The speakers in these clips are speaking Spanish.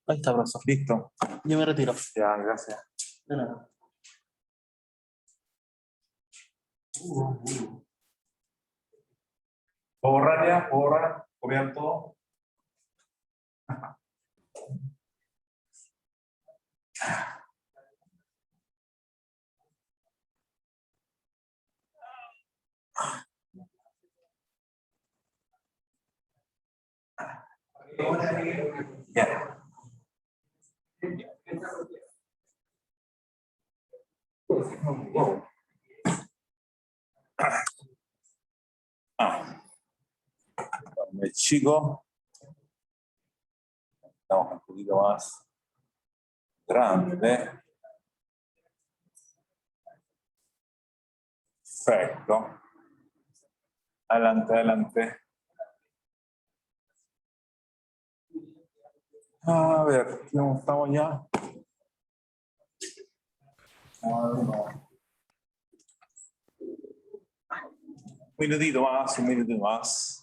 Ahí está, profesor. Listo. Yo me retiro. Ya, gracias. De nada. ¿Puedo borrar ya? ¿Puedo borrar? ¿Copiar todo? Ya. El chico. Estamos un poquito más grande. Perfecto. Adelante, adelante. A ver, ¿cómo estamos ya? Un minutito más, un minutito más.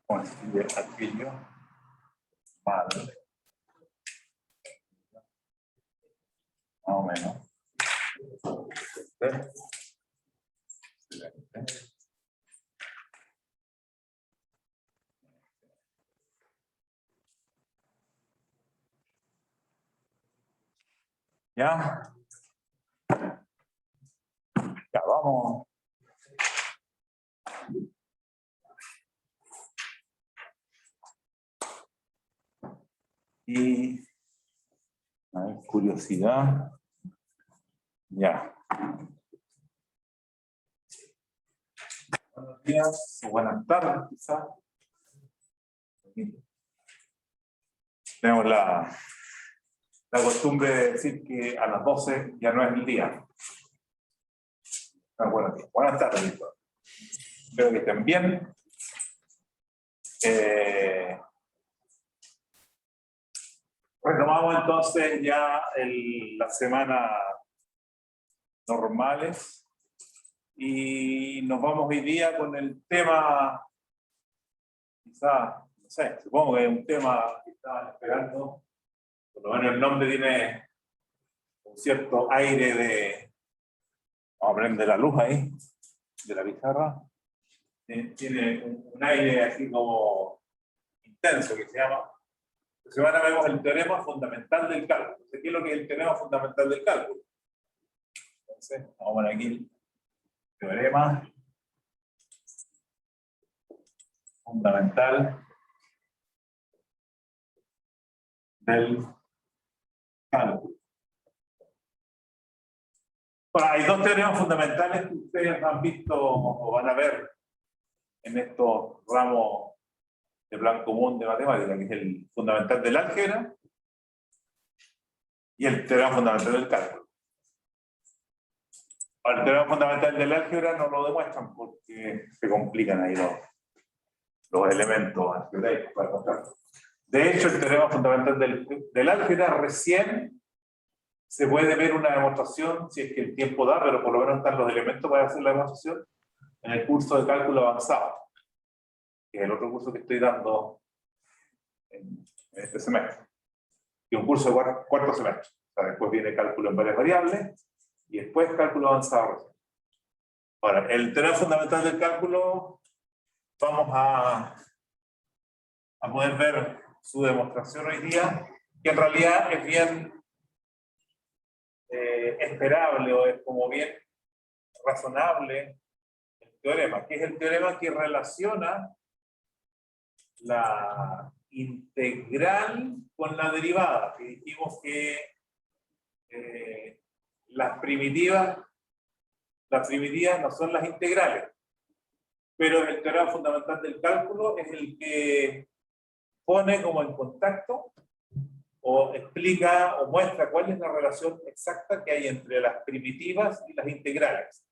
Bueno, aquello. Vale. Más o menos. Excelente. ¿Ya? Ya, vamos. Y a ver, curiosidad. Ya. Buenos días o buenas tardes, quizás. Tenemos la costumbre de decir que a las 12 ya no es el día. Buenos días. Buenas tardes, Víctor. Espero que estén bien. Retomamos entonces ya las semanas normales y nos vamos hoy día con el tema, quizá, no sé, supongo que es un tema que estaban esperando, por lo menos el nombre tiene un cierto aire de, vamos a prender la luz ahí, de la pizarra, tiene un aire así como intenso que se llama. Esta semana vemos el teorema fundamental del cálculo. ¿Qué es lo que es el teorema fundamental del cálculo? Entonces, vamos a poner aquí el teorema fundamental del cálculo. Bueno, hay dos teoremas fundamentales que ustedes han visto o van a ver en estos ramos de plan común de matemática, que es el fundamental del álgebra y el teorema fundamental del cálculo. Ahora, el teorema fundamental del álgebra no lo demuestran porque se complican ahí los elementos algebraicos para encontrarlo. De hecho, el teorema fundamental del álgebra recién se puede ver una demostración, si es que el tiempo da, pero por lo menos están los elementos para hacer la demostración, en el curso de cálculo avanzado, que es el otro curso que estoy dando en este semestre. Y un curso de cuarto semestre. O sea, después viene cálculo en varias variables y después cálculo avanzado. Ahora, el teorema fundamental del cálculo, vamos a poder ver su demostración hoy día, que en realidad es bien esperable o es como bien razonable el teorema, que es el teorema que relaciona la integral con la derivada, que dijimos que las primitivas no son las integrales, pero el teorema fundamental del cálculo es el que pone como en contacto o explica o muestra cuál es la relación exacta que hay entre las primitivas y las integrales,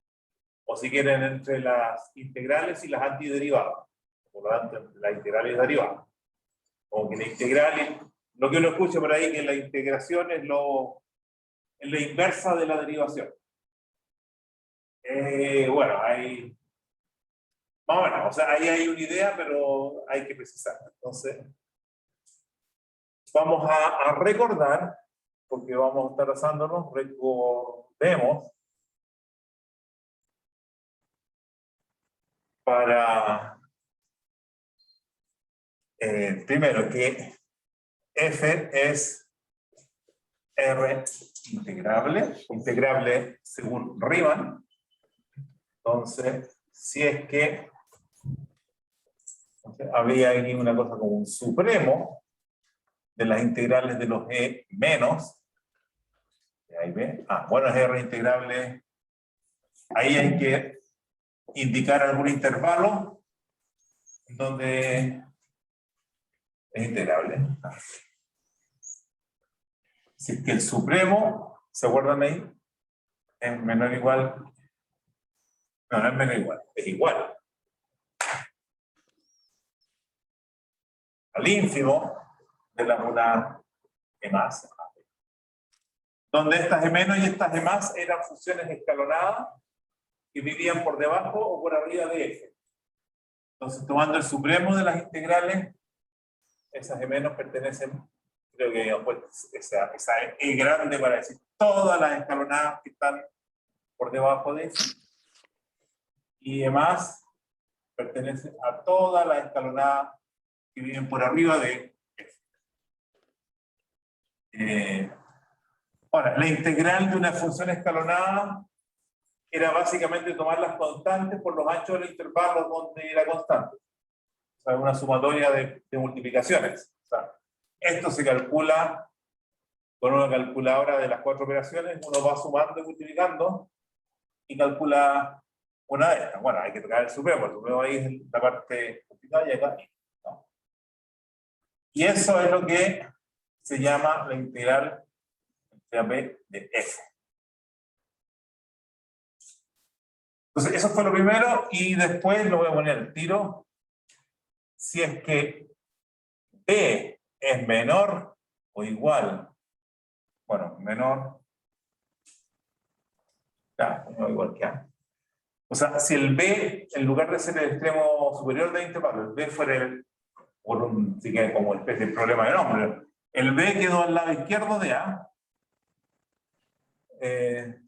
o si quieren entre las integrales y las antiderivadas, por lo tanto entre las integrales y derivadas. O que la integral, lo que uno escucha por ahí, que la integración es la inversa de la derivación. Bueno, hay, más o menos, o sea, ahí hay una idea, pero hay que precisar. Entonces, vamos a recordar, porque vamos a estar basándonos, recordemos, para, primero, que f es R integrable según Riemann. Entonces, si es que había aquí una cosa como un supremo de las integrales de los E menos, ahí ve, bueno, es R integrable, ahí hay que indicar algún intervalo donde es integrable. Si es que el supremo, ¿se acuerdan ahí? Es menor o igual, no es menor o igual, es igual al ínfimo de la molar E más, donde estas E menos y estas E más eran funciones escalonadas que vivían por debajo o por arriba de F. Entonces, tomando el supremo de las integrales, esas E menos pertenecen, creo que esa E grande para decir todas las escalonadas que están por debajo de F. Y E más pertenece a todas las escalonadas que viven por arriba de F. Ahora, la integral de una función escalonada era básicamente tomar las constantes por los anchos del intervalo donde era constante. O sea, una sumatoria de multiplicaciones. O sea, esto se calcula con una calculadora de las 4 operaciones, uno va sumando y multiplicando y calcula una de estas. Bueno, hay que tocar el supremo ahí es la parte complicada y acá, ¿no? Y eso es lo que se llama la integral entre B de F. Entonces, eso fue lo primero, y después lo voy a poner al tiro. Si es que B es menor o igual, bueno, menor, ya, no igual que A. O sea, si el B, en lugar de ser el extremo superior del intervalo, el B fuera por un, sí que como especie de problema de nombre, el B quedó al lado izquierdo de A,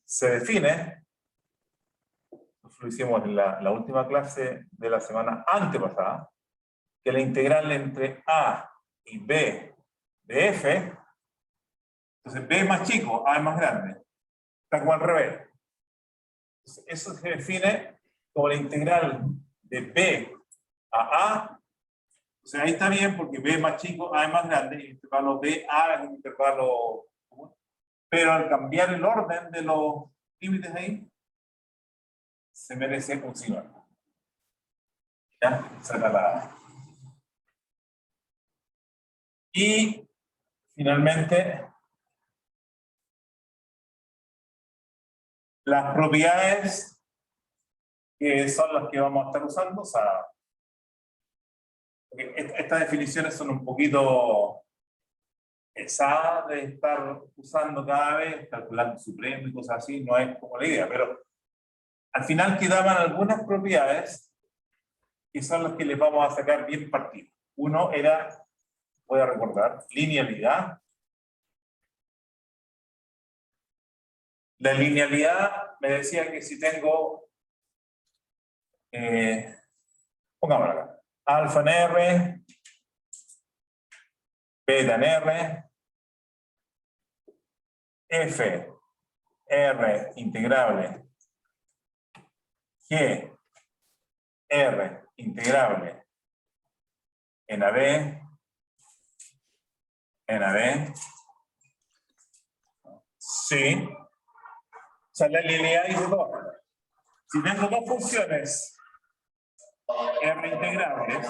se define, lo hicimos en la última clase de la semana antepasada, que la integral entre A y B de F, entonces B es más chico, A es más grande, está como al revés. Entonces, eso se define como la integral de B a A. O sea, ahí está bien porque B es más chico, A es más grande, y el intervalo B, A es un intervalo común. Pero al cambiar el orden de los límites ahí, se merece un signo. ¿Ya? Esa era la... Y finalmente, las propiedades que son las que vamos a estar usando, o sea, estas definiciones son un poquito pesadas de estar usando cada vez, calculando supremo y cosas así, no es como la idea, pero al final quedaban algunas propiedades que son las que les vamos a sacar bien partido. Uno era, voy a recordar, linealidad. La linealidad me decía que si tengo, pongámoslo acá, alfa en R, beta en R, F, R integrable, G, R integrable, en AB, sí. O sea, la linealidad dice dos. Si tengo dos funciones R integrables,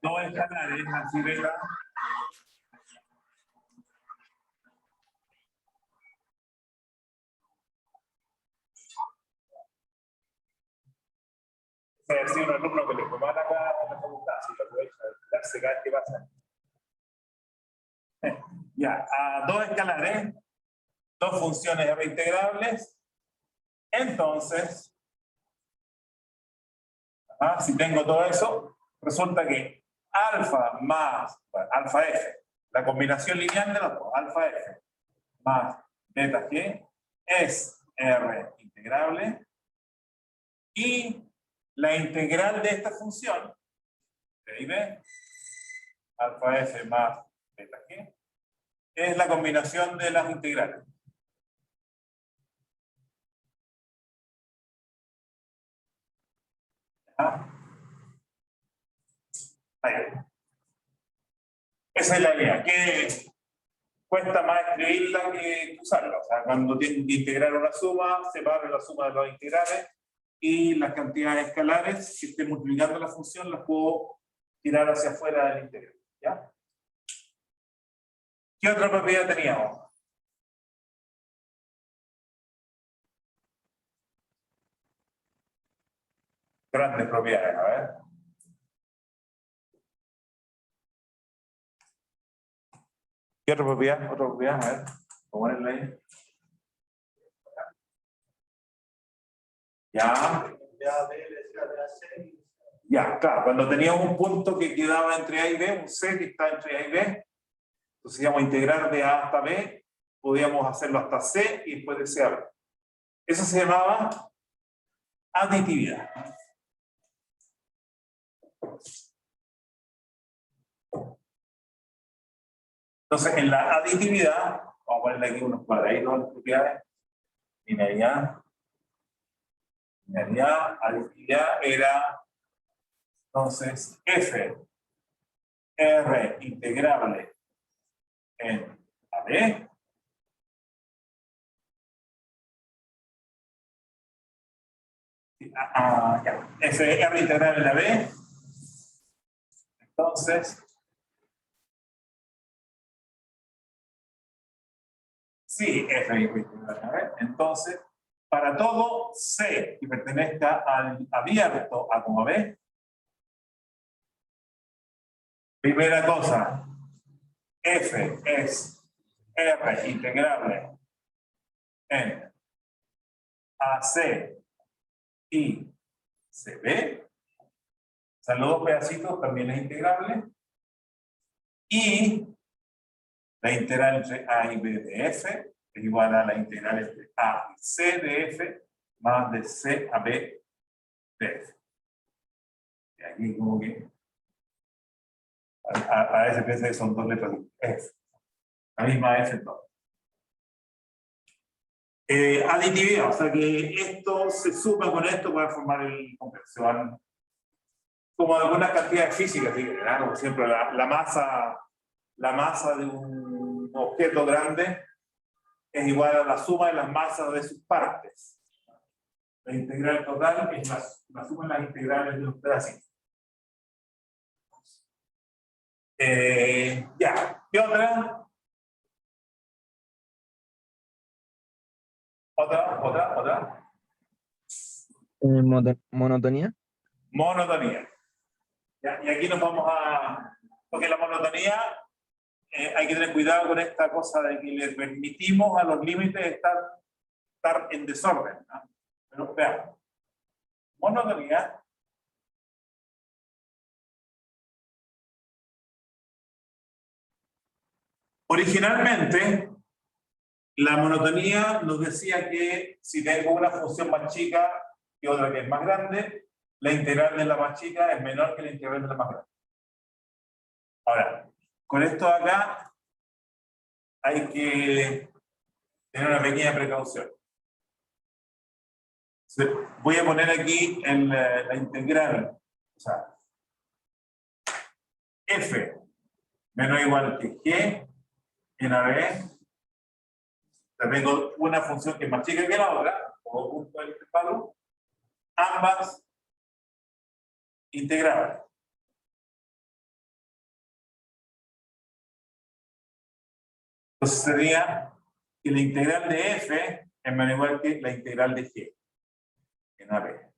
dos escalares, así beta, si un alumno que le fue mal acá en la facultad, si lo aprovecha de clase. se cae, ¿qué pasa? Ya, a dos escalares, dos funciones R integrables, entonces, si tengo todo eso, resulta que alfa más, bueno, alfa F, la combinación lineal de los dos, alfa F más beta G, es R integrable, y la integral de esta función, de ahí ve, alfa F más beta G, es la combinación de las integrales. Ahí. Esa es la idea, que cuesta más escribirla que usarla. O sea, cuando tienen que integrar una suma, separo la suma de los integrales y las cantidades escalares, si estoy multiplicando la función, las puedo tirar hacia afuera del integral. ¿Ya? ¿Qué otra propiedad teníamos? Grandes propiedades, a ver. ¿Qué otra propiedad? Otra propiedad, a ver. Vamos a ponerla ahí. Ya. Ya, claro, cuando teníamos un punto que quedaba entre A y B, un C que está entre A y B, entonces íbamos a integrar de A hasta B, podíamos hacerlo hasta C y después de C a B. Eso se llamaba aditividad. Entonces, en la aditividad, vamos a ponerle aquí unos cuadraditos a las propiedades. Linealidad. Linealidad, aditividad era, entonces, F, R integrable en AB. Ya. F, R integrable en AB. Entonces, sí, F integrable en AB. Entonces, para todo C que pertenezca al abierto A como B, primera cosa, F es R integrable en AC y CB. O sea, los dos pedacitos también es integrable. Y la integral entre A y B de F es igual a la integral entre A y C de F más de C a B de F. Y aquí como que a veces piensa que son dos letras de F. La misma F en todo. Aditividad, o sea que esto se suma con esto para formar el complejo. Van como algunas cantidades físicas, ¿no? Como siempre, la masa de un objeto grande es igual a la suma de las masas de sus partes. La integral total es la suma de las integrales de los pedacitos. Ya, ¿qué otra? ¿Otra? Monotonía. Monotonía. Ya, y aquí nos vamos a... Porque la monotonía, hay que tener cuidado con esta cosa de que le permitimos a los límites estar en desorden, ¿no? Pero veamos. Monotonía. Originalmente, la monotonía nos decía que si tengo una función más chica que otra que es más grande, la integral de la más chica es menor que la integral de la más grande. Ahora, con esto de acá hay que tener una pequeña precaución. Voy a poner aquí la integral, o sea, f menos o igual que g en AB. Tengo una función que es más chica que la otra, o punto del intervalo, ambas integrables. Entonces sería que la integral de f es menos o igual que la integral de g en AB.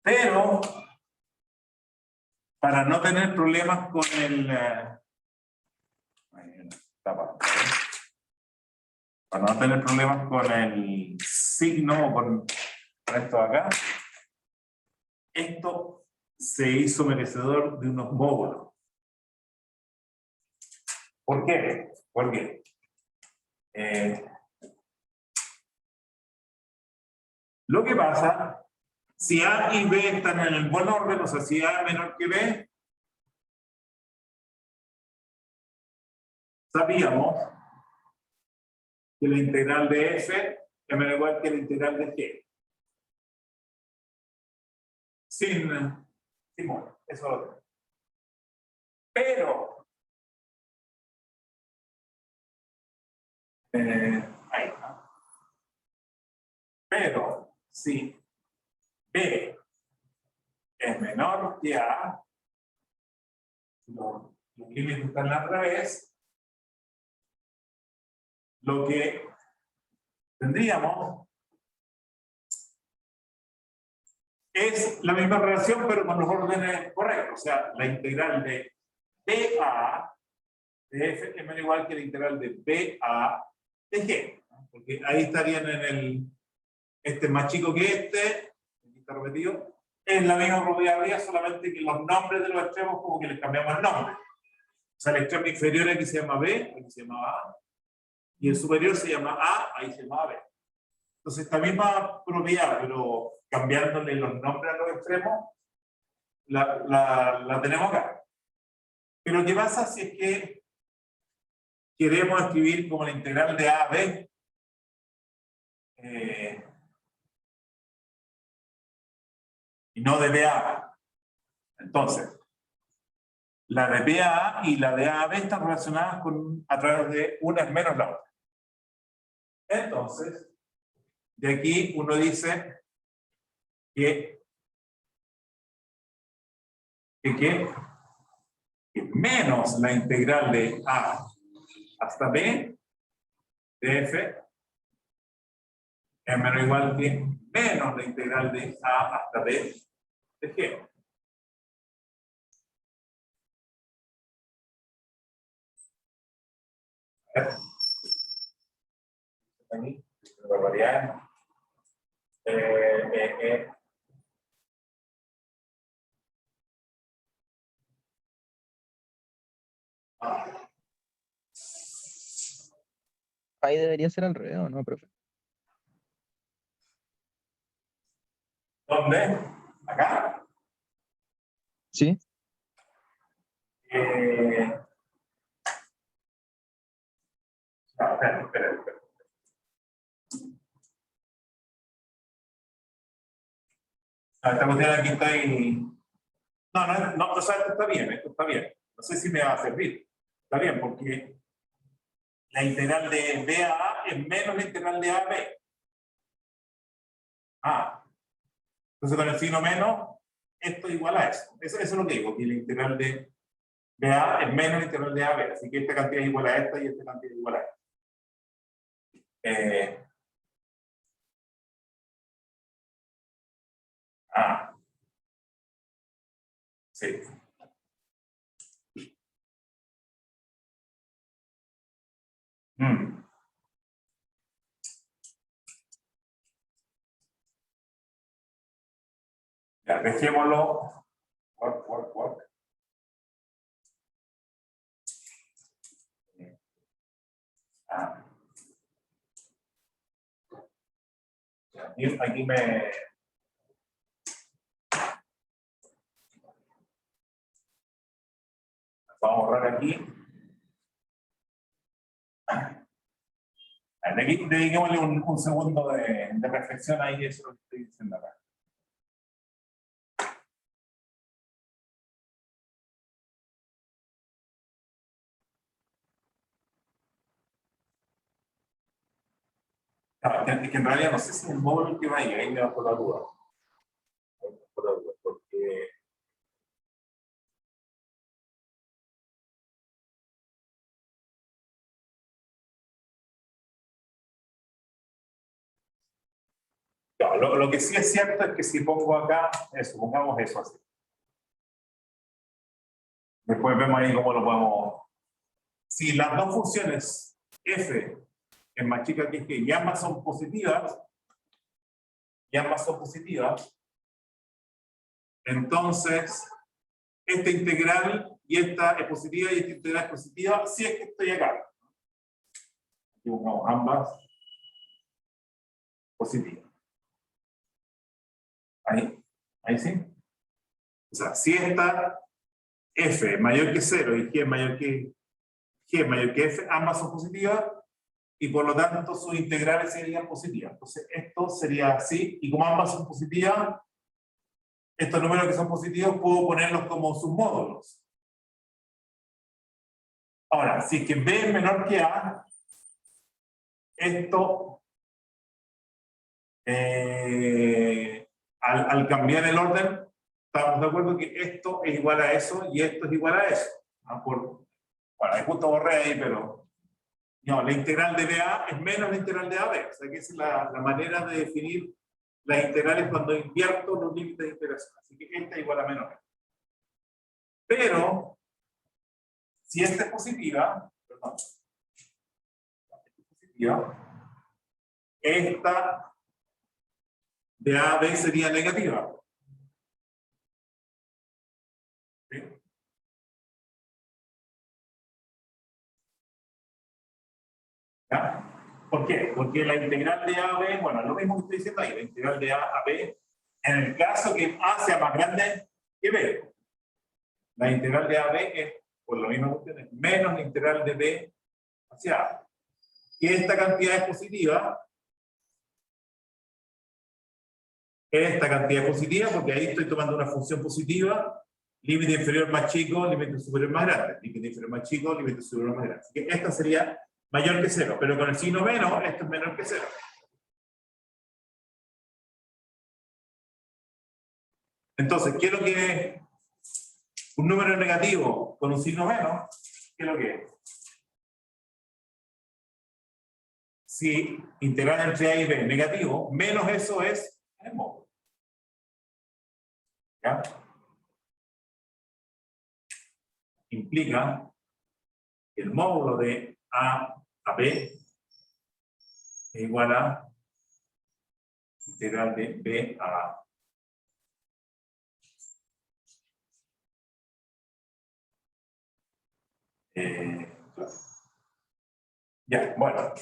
Pero para no tener problemas con el... para no tener problemas con el signo o con esto de acá, esto se hizo merecedor de unos módulos. ¿Por qué? Porque lo que pasa, si A y B están en el buen orden, o sea, si A es menor que B, sabíamos que la integral de F es menor o igual que la integral de G. Sin modo, eso lo tengo. Pero, ahí está. Pero, si B es menor que A, los límites están al revés, lo que tendríamos es la misma relación, pero con los órdenes correctos. O sea, la integral de BA de F es menor o igual que la integral de BA de G. Porque ahí estarían en el... Este es más chico que este, aquí está repetido. Es la misma probabilidad, solamente que los nombres de los extremos como que les cambiamos el nombre. O sea, el extremo inferior aquí se llama B, aquí se llama A, y el superior se llama A, ahí se llama B. Entonces, esta misma propiedad, pero cambiándole los nombres a los extremos, la tenemos acá. Pero ¿qué pasa si es que queremos escribir como la integral de A a B? Y no de B a A. Entonces, la de B a A y la de A a B están relacionadas a través de una es menos la otra. Entonces, de aquí uno dice que menos la integral de A hasta B de F es menos o igual que menos la integral de A hasta B de G. Aquí, barbaridad. Ahí debería ser al revés, ¿o no, profe? ¿Dónde? Acá. Sí. No, espera. Esta cuestión aquí está ahí. No, o sea, esto está bien. No sé si me va a servir. Está bien, porque la integral de B a A es menos la integral de A a B. Entonces con el signo menos, esto es igual a eso. Eso es lo que digo, que la integral de B a A es menos la integral de A a B. Así que esta cantidad es igual a esta y esta cantidad es igual a esta. Sí. Ya, dejémoslo. Work. Aquí me... Vamos a borrar aquí. Dediquémosle un segundo de reflexión ahí, eso es lo que estoy diciendo acá. Es que en realidad no sé si el módulo que va ahí me va por la duda. Porque... No, lo que sí es cierto es que si pongo acá, supongamos eso así. Después vemos ahí cómo lo podemos... Si las dos funciones f es más chica que g y ambas son positivas, entonces esta integral y esta es positiva y esta integral es positiva si es que estoy acá. Aquí buscamos ambas positivas. Ahí sí. O sea, si esta f es mayor que 0 y g es mayor que f, ambas son positivas y por lo tanto sus integrales serían positivas. Entonces esto sería así, y como ambas son positivas, estos números que son positivos puedo ponerlos como sus módulos. Ahora, si es que b es menor que a, esto, al cambiar el orden, estamos de acuerdo que esto es igual a eso y esto es igual a eso. ¿No? Bueno, ahí justo borré ahí, pero no, la integral de BA es menos la integral de AB. O sea que esa es la manera de definir las integrales cuando invierto los límites de integración. Así que esta es igual a menos. Pero, si esta es positiva, esta de A a B sería negativa. ¿Sí? ¿Ya? ¿Por qué? Porque la integral de A a B, bueno, es lo mismo que estoy diciendo ahí, la integral de A a B, en el caso que A sea más grande que B, la integral de A a B es, por lo mismo que ustedes, menos la integral de B hacia A. Y esta cantidad es positiva, porque ahí estoy tomando una función positiva, límite inferior más chico, límite superior más grande, límite inferior más chico, límite superior más grande. Así que esta sería mayor que 0, pero con el signo menos, esto es menor que 0. Entonces, ¿qué es lo que es un número negativo con un signo menos? ¿Qué es lo que es? Si integral entre A y B es negativo, menos eso es el módulo. ¿Ya? Implica que el módulo de A a B es igual a integral de B a A. Ya, bueno.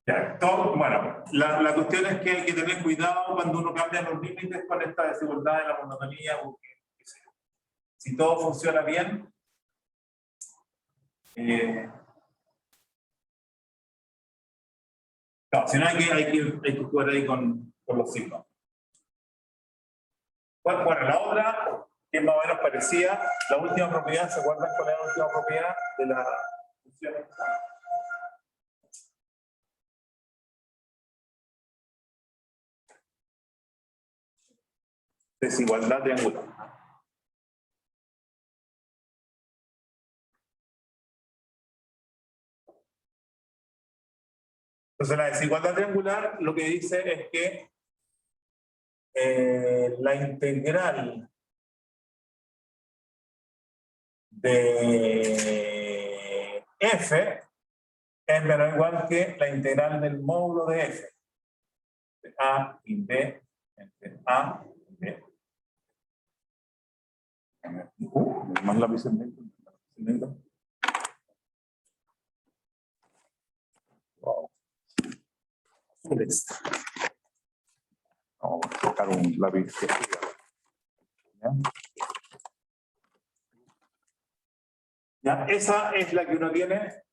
Ya, bueno, la cuestión es que hay que tener cuidado cuando uno cambia los límites con esta desigualdad de la monotonía. Si todo funciona bien, no, si no hay que jugar ahí con los signos. Bueno, la otra, que es más o menos parecida, la última propiedad, ¿se acuerdan cuál es la última propiedad de la función? Desigualdad triangular. Entonces la desigualdad triangular lo que dice es que la integral de f es menor o igual que la integral del módulo de f. De A y B entre A y B. Más lápiz en negro. Wow. Vamos a colocar un lápiz que ¿ya? ¿Ya? Esa es la que uno tiene.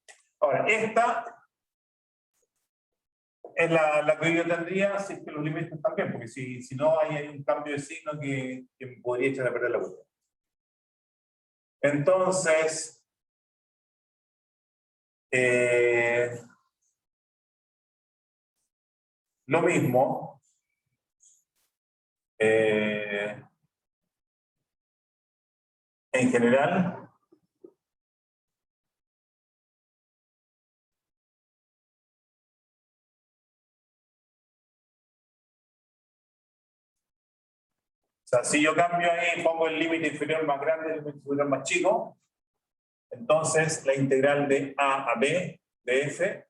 Ahora, esta es la que yo tendría si es que los límites están bien, porque si no hay un cambio de signo que podría echar a perder la cuenta. Entonces, lo mismo, en general, O sea, si yo cambio ahí, pongo el límite inferior más grande y el límite superior más chico, entonces la integral de A a B de F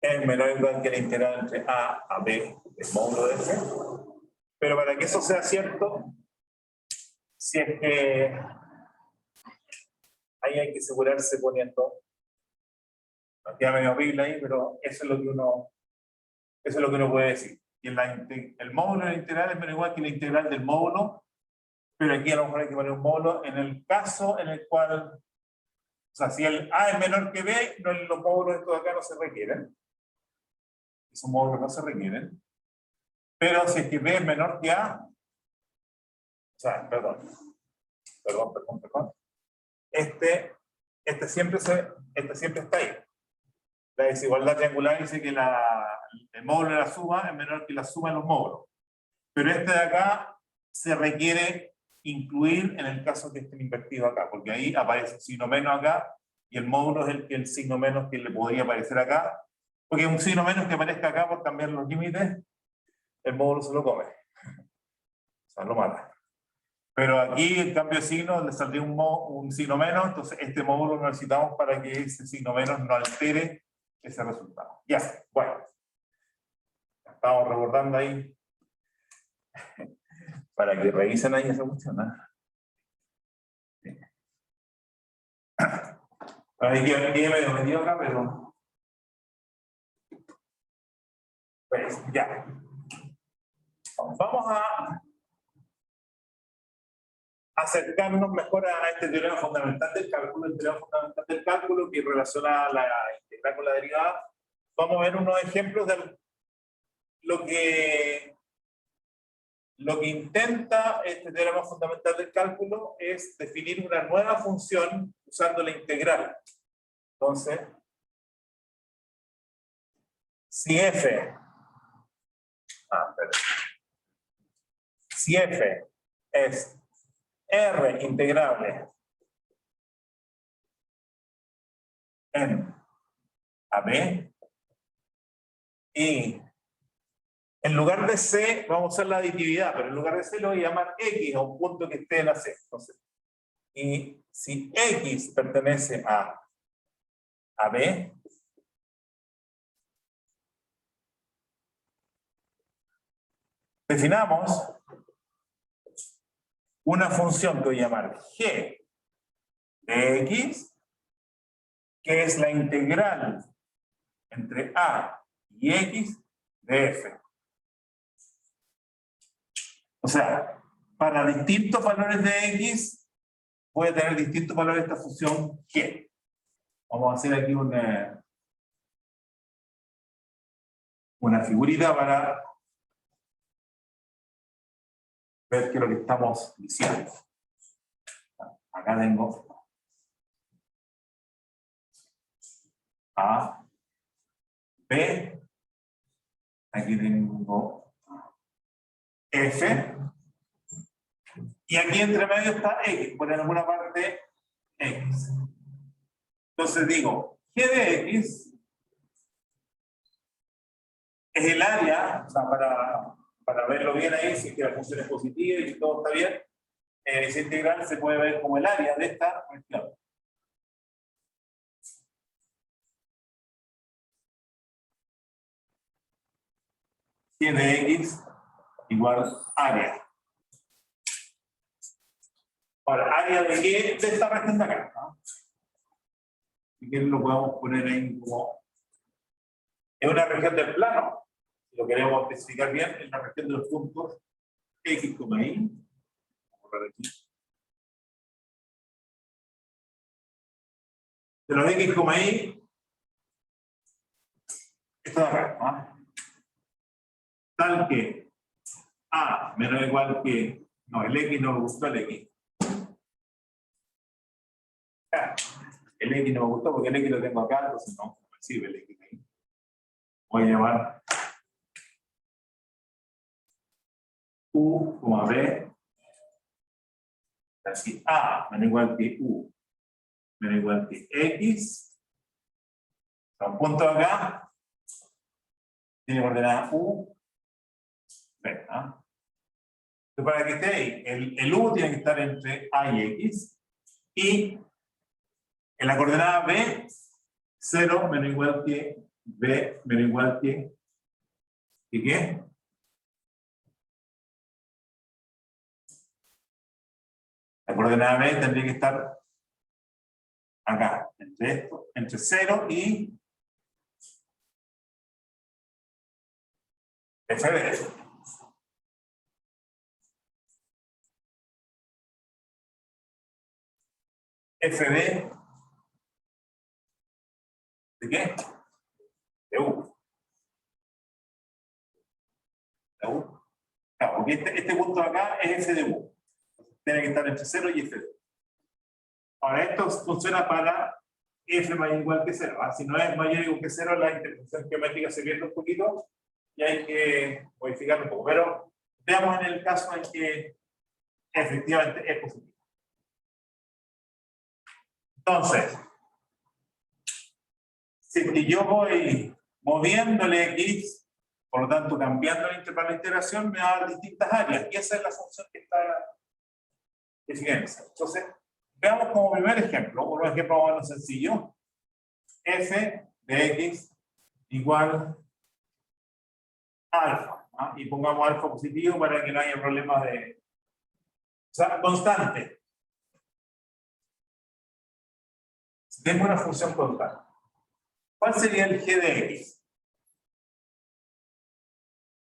es menor o igual que la integral entre A a B del módulo de F. Pero para que eso sea cierto, si es que ahí hay que asegurarse poniendo, queda medio horrible ahí, pero eso es lo que uno puede decir. Y el módulo de la integral es menor o igual que la integral del módulo, pero aquí a lo mejor hay que poner un módulo en el caso en el cual, o sea, si el A es menor que B, los módulos de todo acá no se requieren. Esos módulos no se requieren. Pero si es que B es menor que A, o sea, perdón. Este siempre está ahí. La desigualdad triangular dice que el módulo de la suma es menor que la suma de los módulos. Pero este de acá se requiere incluir en el caso que esté invertido acá, porque ahí aparece el signo menos acá, y el módulo es el signo menos que le podría aparecer acá, porque un signo menos que aparezca acá por cambiar los límites, el módulo se lo come. O sea, lo mata. Pero aquí el cambio de signo le saldría un signo menos, entonces este módulo lo necesitamos para que ese signo menos no altere ese resultado. Ya, bueno. Estamos recordando ahí para que revisen ahí esa cuestión, ¿no? Ahí quedé medio metido acá, pero... Pues ya. Vamos a acercarnos mejor a este teorema fundamental del cálculo, el teorema fundamental del cálculo que relaciona la integral con la derivada. Vamos a ver unos ejemplos de lo que intenta este teorema fundamental del cálculo es definir una nueva función usando la integral. Entonces, si f es R integrable en AB y en lugar de C vamos a usar la aditividad, pero en lugar de C lo voy a llamar X a un punto que esté en la C. Entonces, y si X pertenece a AB, definamos una función que voy a llamar G de X, que es la integral entre A y X de F. O sea, para distintos valores de X, voy a tener distintos valores de esta función G. Vamos a hacer aquí una figurita para ver qué es lo que estamos diciendo. Acá tengo A, B, aquí tengo F, y aquí entre medio está X, por alguna parte X. Entonces digo, G de X es el área, o sea, para verlo bien ahí, si es que la función es positiva y todo está bien, esa integral se puede ver como el área de esta cuestión. G de X igual área. Ahora, área de qué? De esta región de acá, ¿no? Si quieren lo podemos poner ahí como... Es una región del plano, si lo queremos especificar bien, es la región de los puntos X, Y. Vamos a borrar aquí. De los X, Y, esto de acá, ¿no? Tal que A menos o igual que... No, el X no me gustó el X. El X no me gustó porque el X lo tengo acá, entonces no me sirve el X ahí. Voy a llamar U, B. Así, A menos o igual que U menos o igual que X. Un punto acá tiene coordenada U B, ¿ah? Entonces, para que esté ahí, el U tiene que estar entre A y X, y en la coordenada B, 0 menos igual que B menos igual que, ¿y qué? La coordenada B tendría que estar acá, entre esto, entre 0 y FB. FB ¿de qué? De U. De U. Claro, porque este punto de acá es F de U. Tiene que estar entre 0 y F de U. Ahora, esto funciona para F mayor o igual que 0. ¿Ah? Si no es mayor o igual que 0, la interpretación geométrica se pierde un poquito y hay que modificar un poco. Pero veamos en el caso en que efectivamente es positivo. Entonces, si yo voy moviéndole X, por lo tanto cambiando la integración, me va a dar distintas áreas. Y esa es la función que está definiéndose. Entonces, veamos como primer ejemplo, un ejemplo más sencillo. F de X igual alfa. ¿Ah? Y pongamos alfa positivo para que no haya problemas de... O sea, constante. Si tengo una función constante, ¿cuál sería el g de X?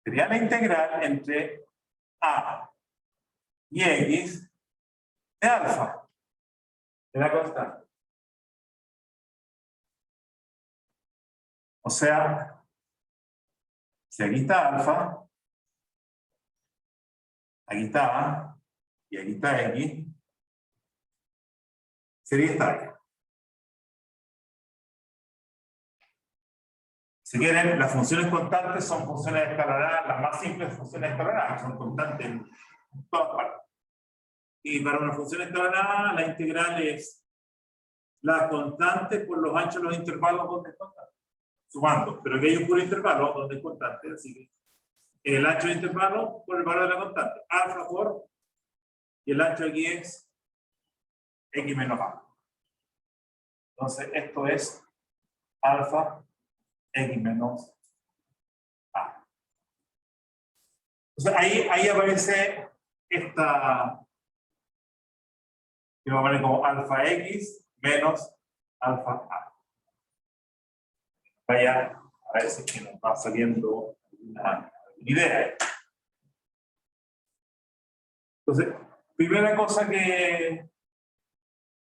Sería la integral entre A y X de alfa, de la constante. O sea, si aquí está alfa, aquí está A y aquí está X, sería esta área. Si quieren, las funciones constantes son funciones escalonadas, las más simples funciones escalonadas, son constantes en todas partes. Y para una función escalonada, la integral es la constante por los anchos de los intervalos donde es constante. Sumando, pero que hay un puro intervalo donde es constante, así que el ancho de intervalo por el valor de la constante, alfa por, y el ancho aquí es x menos a. Entonces, esto es alfa x menos a. Entonces, ahí aparece esta, que va a poner como alfa x menos alfa a. Vaya, a ver si nos va saliendo una idea. Entonces, primera cosa que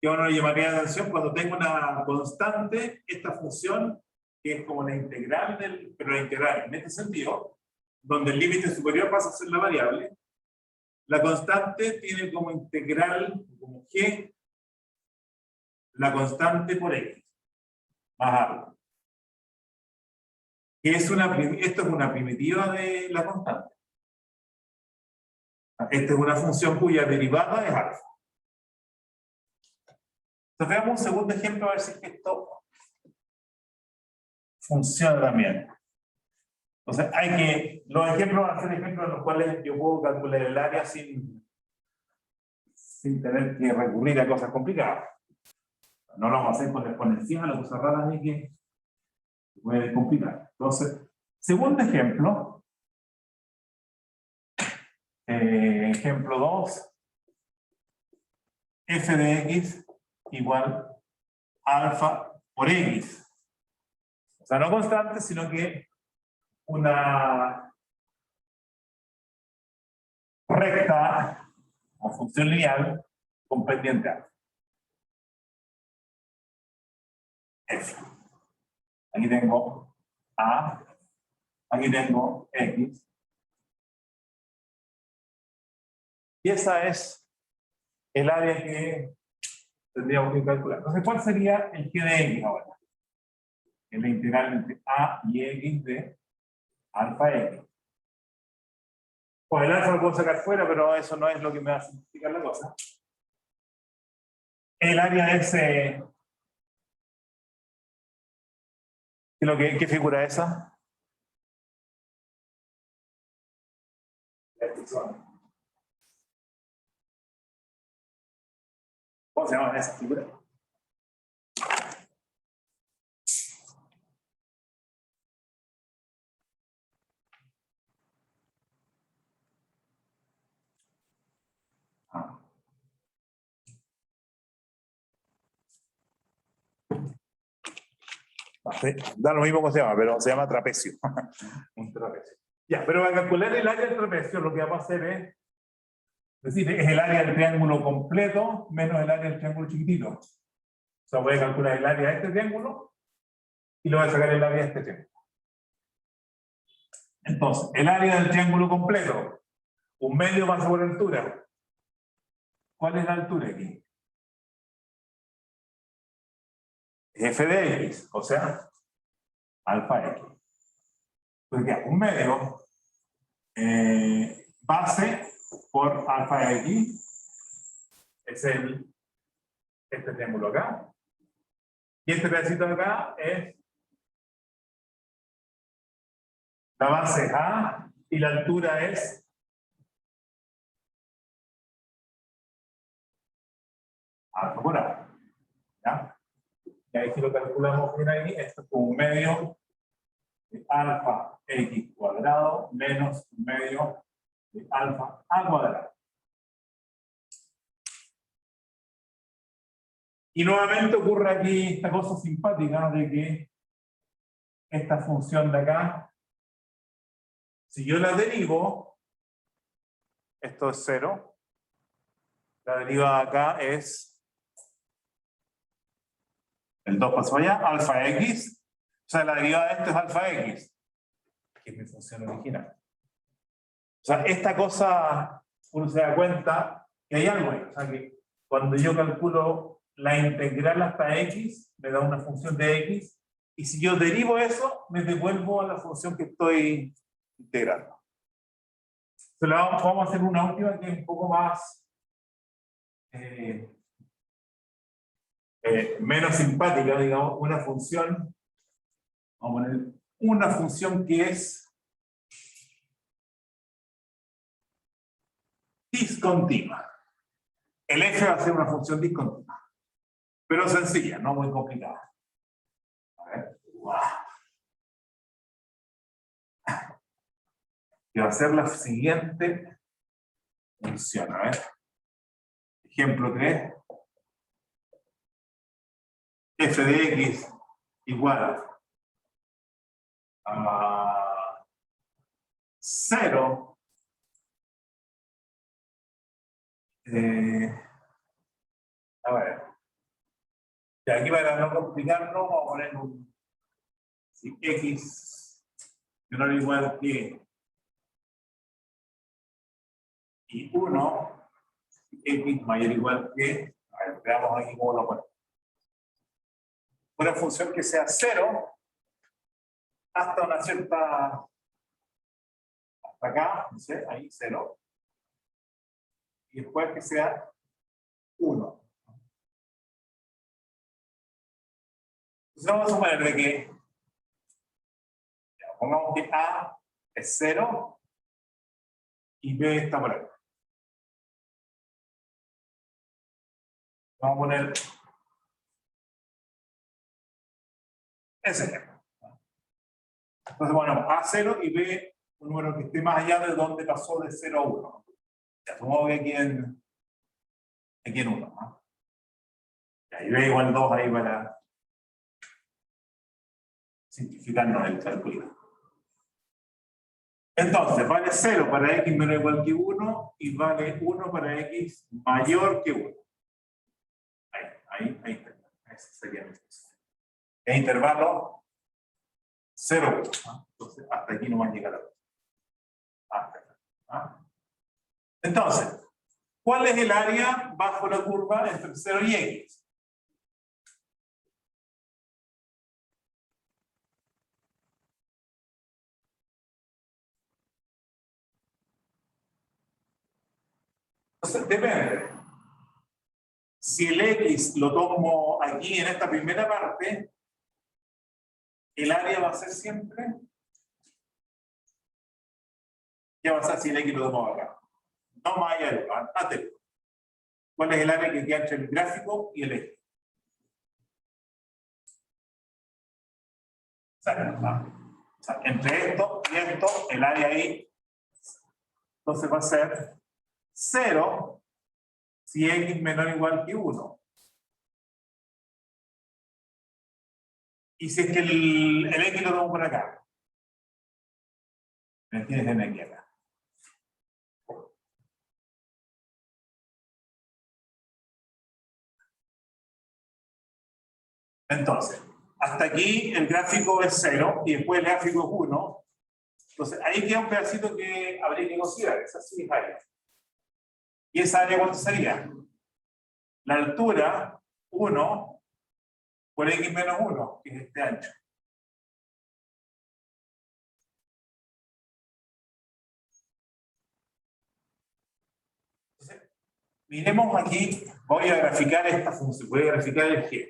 a uno le llamaría la atención, cuando tengo una constante, esta función, que es como la integral pero la integral en este sentido, donde el límite superior pasa a ser la variable, la constante tiene como integral, como g, la constante por x, más algo. Esto es una primitiva de la constante. Esta es una función cuya derivada es alfa. Entonces veamos un segundo ejemplo a ver si esto funciona también. Entonces los ejemplos van a ser ejemplos en los cuales yo puedo calcular el área sin tener que recurrir a cosas complicadas. No lo vamos a hacer con exponencial o cosas raras que puede complicar. Entonces, segundo ejemplo, ejemplo 2, f de x igual alfa por x. O sea, no constante, sino que una recta o función lineal con pendiente alfa. F. Aquí tengo A, aquí tengo X. Y esa es el área que tendríamos que calcular. Entonces, ¿cuál sería el g de X ahora? Es la integral entre A y X de alfa X. Pues el alfa lo puedo sacar fuera, pero eso no es lo que me va a simplificar la cosa. El área es... ¿Qué figura es esa? ¿Cómo se llaman esas figuras? Da lo mismo cómo se llama, pero se llama trapecio. Un trapecio. Ya, pero para calcular el área del trapecio, lo que vamos a hacer es decir, es el área del triángulo completo menos el área del triángulo chiquitito. O sea, voy a calcular el área de este triángulo y le voy a sacar el área de este triángulo. Entonces, el área del triángulo completo, un medio pasa por altura. ¿Cuál es la altura aquí? F de X, o sea, alfa X. Entonces, ya, un medio base por alfa X es este triángulo acá. Y este pedacito de acá es la base A y la altura es alfa por A. ¿Ya? Y ahí si lo calculamos bien ahí, esto es un medio de alfa X cuadrado menos un medio de alfa A cuadrado. Y nuevamente ocurre aquí esta cosa simpática de que esta función de acá, si yo la derivo, esto es 0, la derivada de acá es el 2 pasó allá, alfa X, o sea, la derivada de esto es alfa X, que es mi función original. O sea, esta cosa, uno se da cuenta que hay algo ahí, o sea, que cuando yo calculo la integral hasta X, me da una función de X, y si yo derivo eso, me devuelvo a la función que estoy integrando. Entonces, vamos a hacer una última que es un poco más menos simpática, digamos, una función, vamos a poner una función que es discontinua. El f va a ser una función discontinua, pero sencilla, no muy complicada. A ver. Que va a ser la siguiente función. A ver. Ejemplo 3. F de x igual a 0. A ver. Y aquí para no complicarnos, vamos a poner un si x menor o igual que y 1, x mayor o igual que, a ver, veamos aquí cómo lo ponemos. Una función que sea 0 hasta una cierta, hasta acá, no sé, ahí 0, y después que sea 1. Entonces vamos a suponer de que, pongamos que A es 0 y B está por acá. Vamos a poner ese ejemplo. Entonces, bueno, A0 y B, un número que esté más allá de donde pasó de 0 a 1. Ya, supongo que aquí en 1, ¿no? Y B igual 2 ahí para simplificarnos el cálculo. Entonces, vale 0 para x menor o igual que 1 y vale 1 para x mayor que 1. Ahí está. Ese sería mi función. El intervalo 0, 1. Entonces, hasta aquí no va a llegar a Entonces, ¿cuál es el área bajo la curva entre 0 y x? Entonces, depende. Si el x lo tomo aquí en esta primera parte, el área va a ser siempre ¿Qué va a pasar si el X lo tomamos acá? No más allá de antes. ¿Cuál es el área que queda entre el gráfico y el eje? O sea, entre esto y esto, el área ahí, entonces va a ser 0 si X menor o igual que 1. Y si es que el X lo tomo por acá. ¿Me entiendes? En aquí acá. Entonces, hasta aquí el gráfico es 0 y después el gráfico es 1. Entonces, ahí queda un pedacito que habría que considerar. Esa sí es área. ¿Y esa área cuánto sería? La altura 1 por X menos 1, que es este ancho. Entonces, miremos aquí, voy a graficar esta función, voy a graficar el G.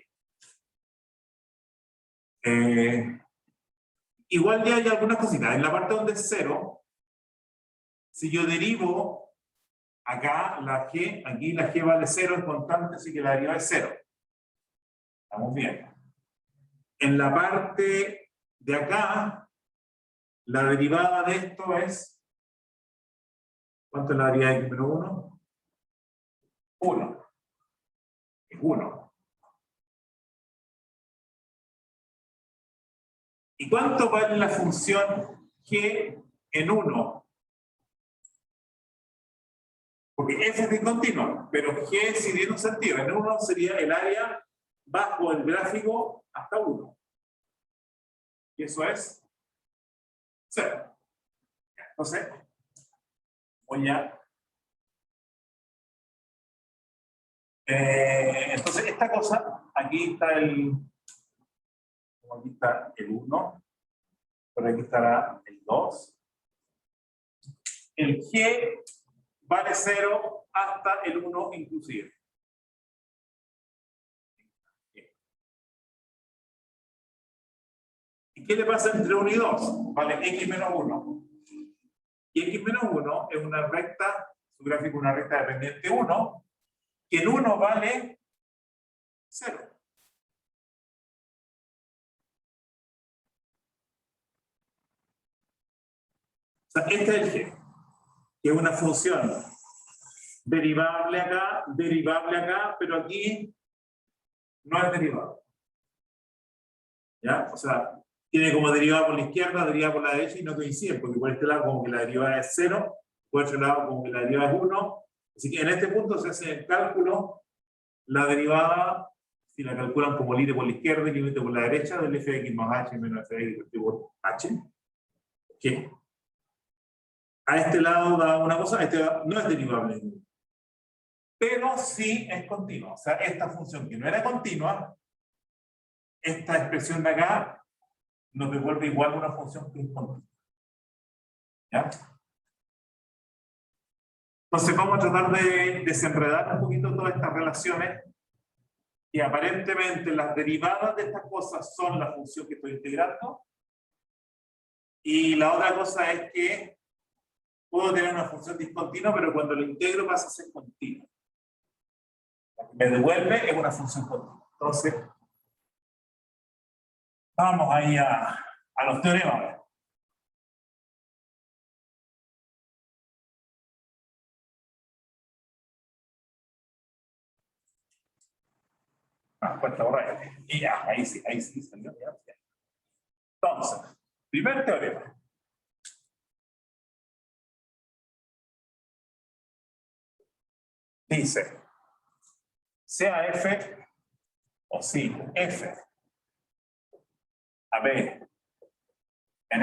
Igual ya hay algunas cositas. En la parte donde es 0, si yo derivo acá la G, aquí la G vale 0, es constante, así que la derivada es 0. Estamos bien. En la parte de acá, la derivada de esto es, ¿cuánto es la derivada de X menos 1? 1. Es 1. ¿Y cuánto vale la función G en 1? Porque f es discontinuo, pero G si tiene un sentido. En 1 sería el área bajo el gráfico hasta 1. Y eso es 0. Entonces, voy a... entonces, esta cosa, aquí está el 1, por aquí estará el 2. El G vale 0 hasta el 1 inclusive. ¿Y qué le pasa entre 1 y 2? Vale X menos 1. Y X menos 1 es una recta, su gráfico es una recta dependiente 1, que en 1 vale 0. O sea, este es el G, que es una función derivable acá, pero aquí no es derivable. ¿Ya? O sea, tiene como derivada por la izquierda, derivada por la derecha y no coinciden, porque por este lado como que la derivada es 0, por este lado como que la derivada es 1. Así que en este punto se hace el cálculo, la derivada, si la calculan como límite por la izquierda y límite por la derecha, del f de x más h menos f de x por h, que a este lado da una cosa, a este lado no es derivable. Pero sí es continua. O sea, esta función que no era continua, esta expresión de acá nos devuelve igual una función que es continua. ¿Ya? Entonces vamos a tratar de desenredar un poquito todas estas relaciones y aparentemente las derivadas de estas cosas son la función que estoy integrando y la otra cosa es que puedo tener una función discontinua pero cuando lo integro pasa a ser continua. Lo que me devuelve es una función continua. Entonces vamos ahí a los teoremas. Cuenta borrar. Y ya, ahí sí salió. Ya. Entonces, primer teorema. Dice, sea F o si F a B en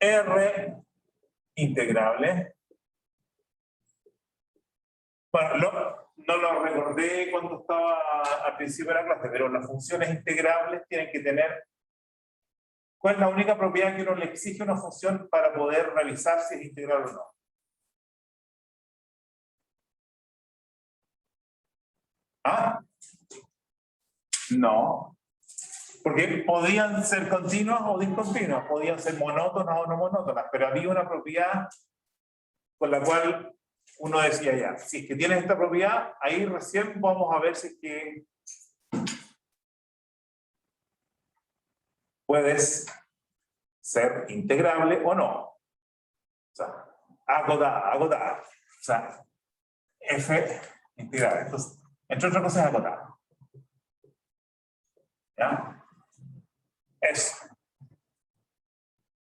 R integrable. Bueno, no lo recordé cuando estaba al principio de la clase, pero las funciones integrables tienen que tener... ¿Cuál es la única propiedad que uno le exige a una función para poder realizar si es integral o no? ¿Ah? No. Porque podían ser continuas o discontinuas, podían ser monótonas o no monótonas, pero había una propiedad con la cual uno decía ya, si es que tienes esta propiedad, ahí recién vamos a ver si es que puedes ser integrable o no. O sea, acotada. O sea, f integral. Entonces, entre otras cosas, acotada. ¿Ya? Eso.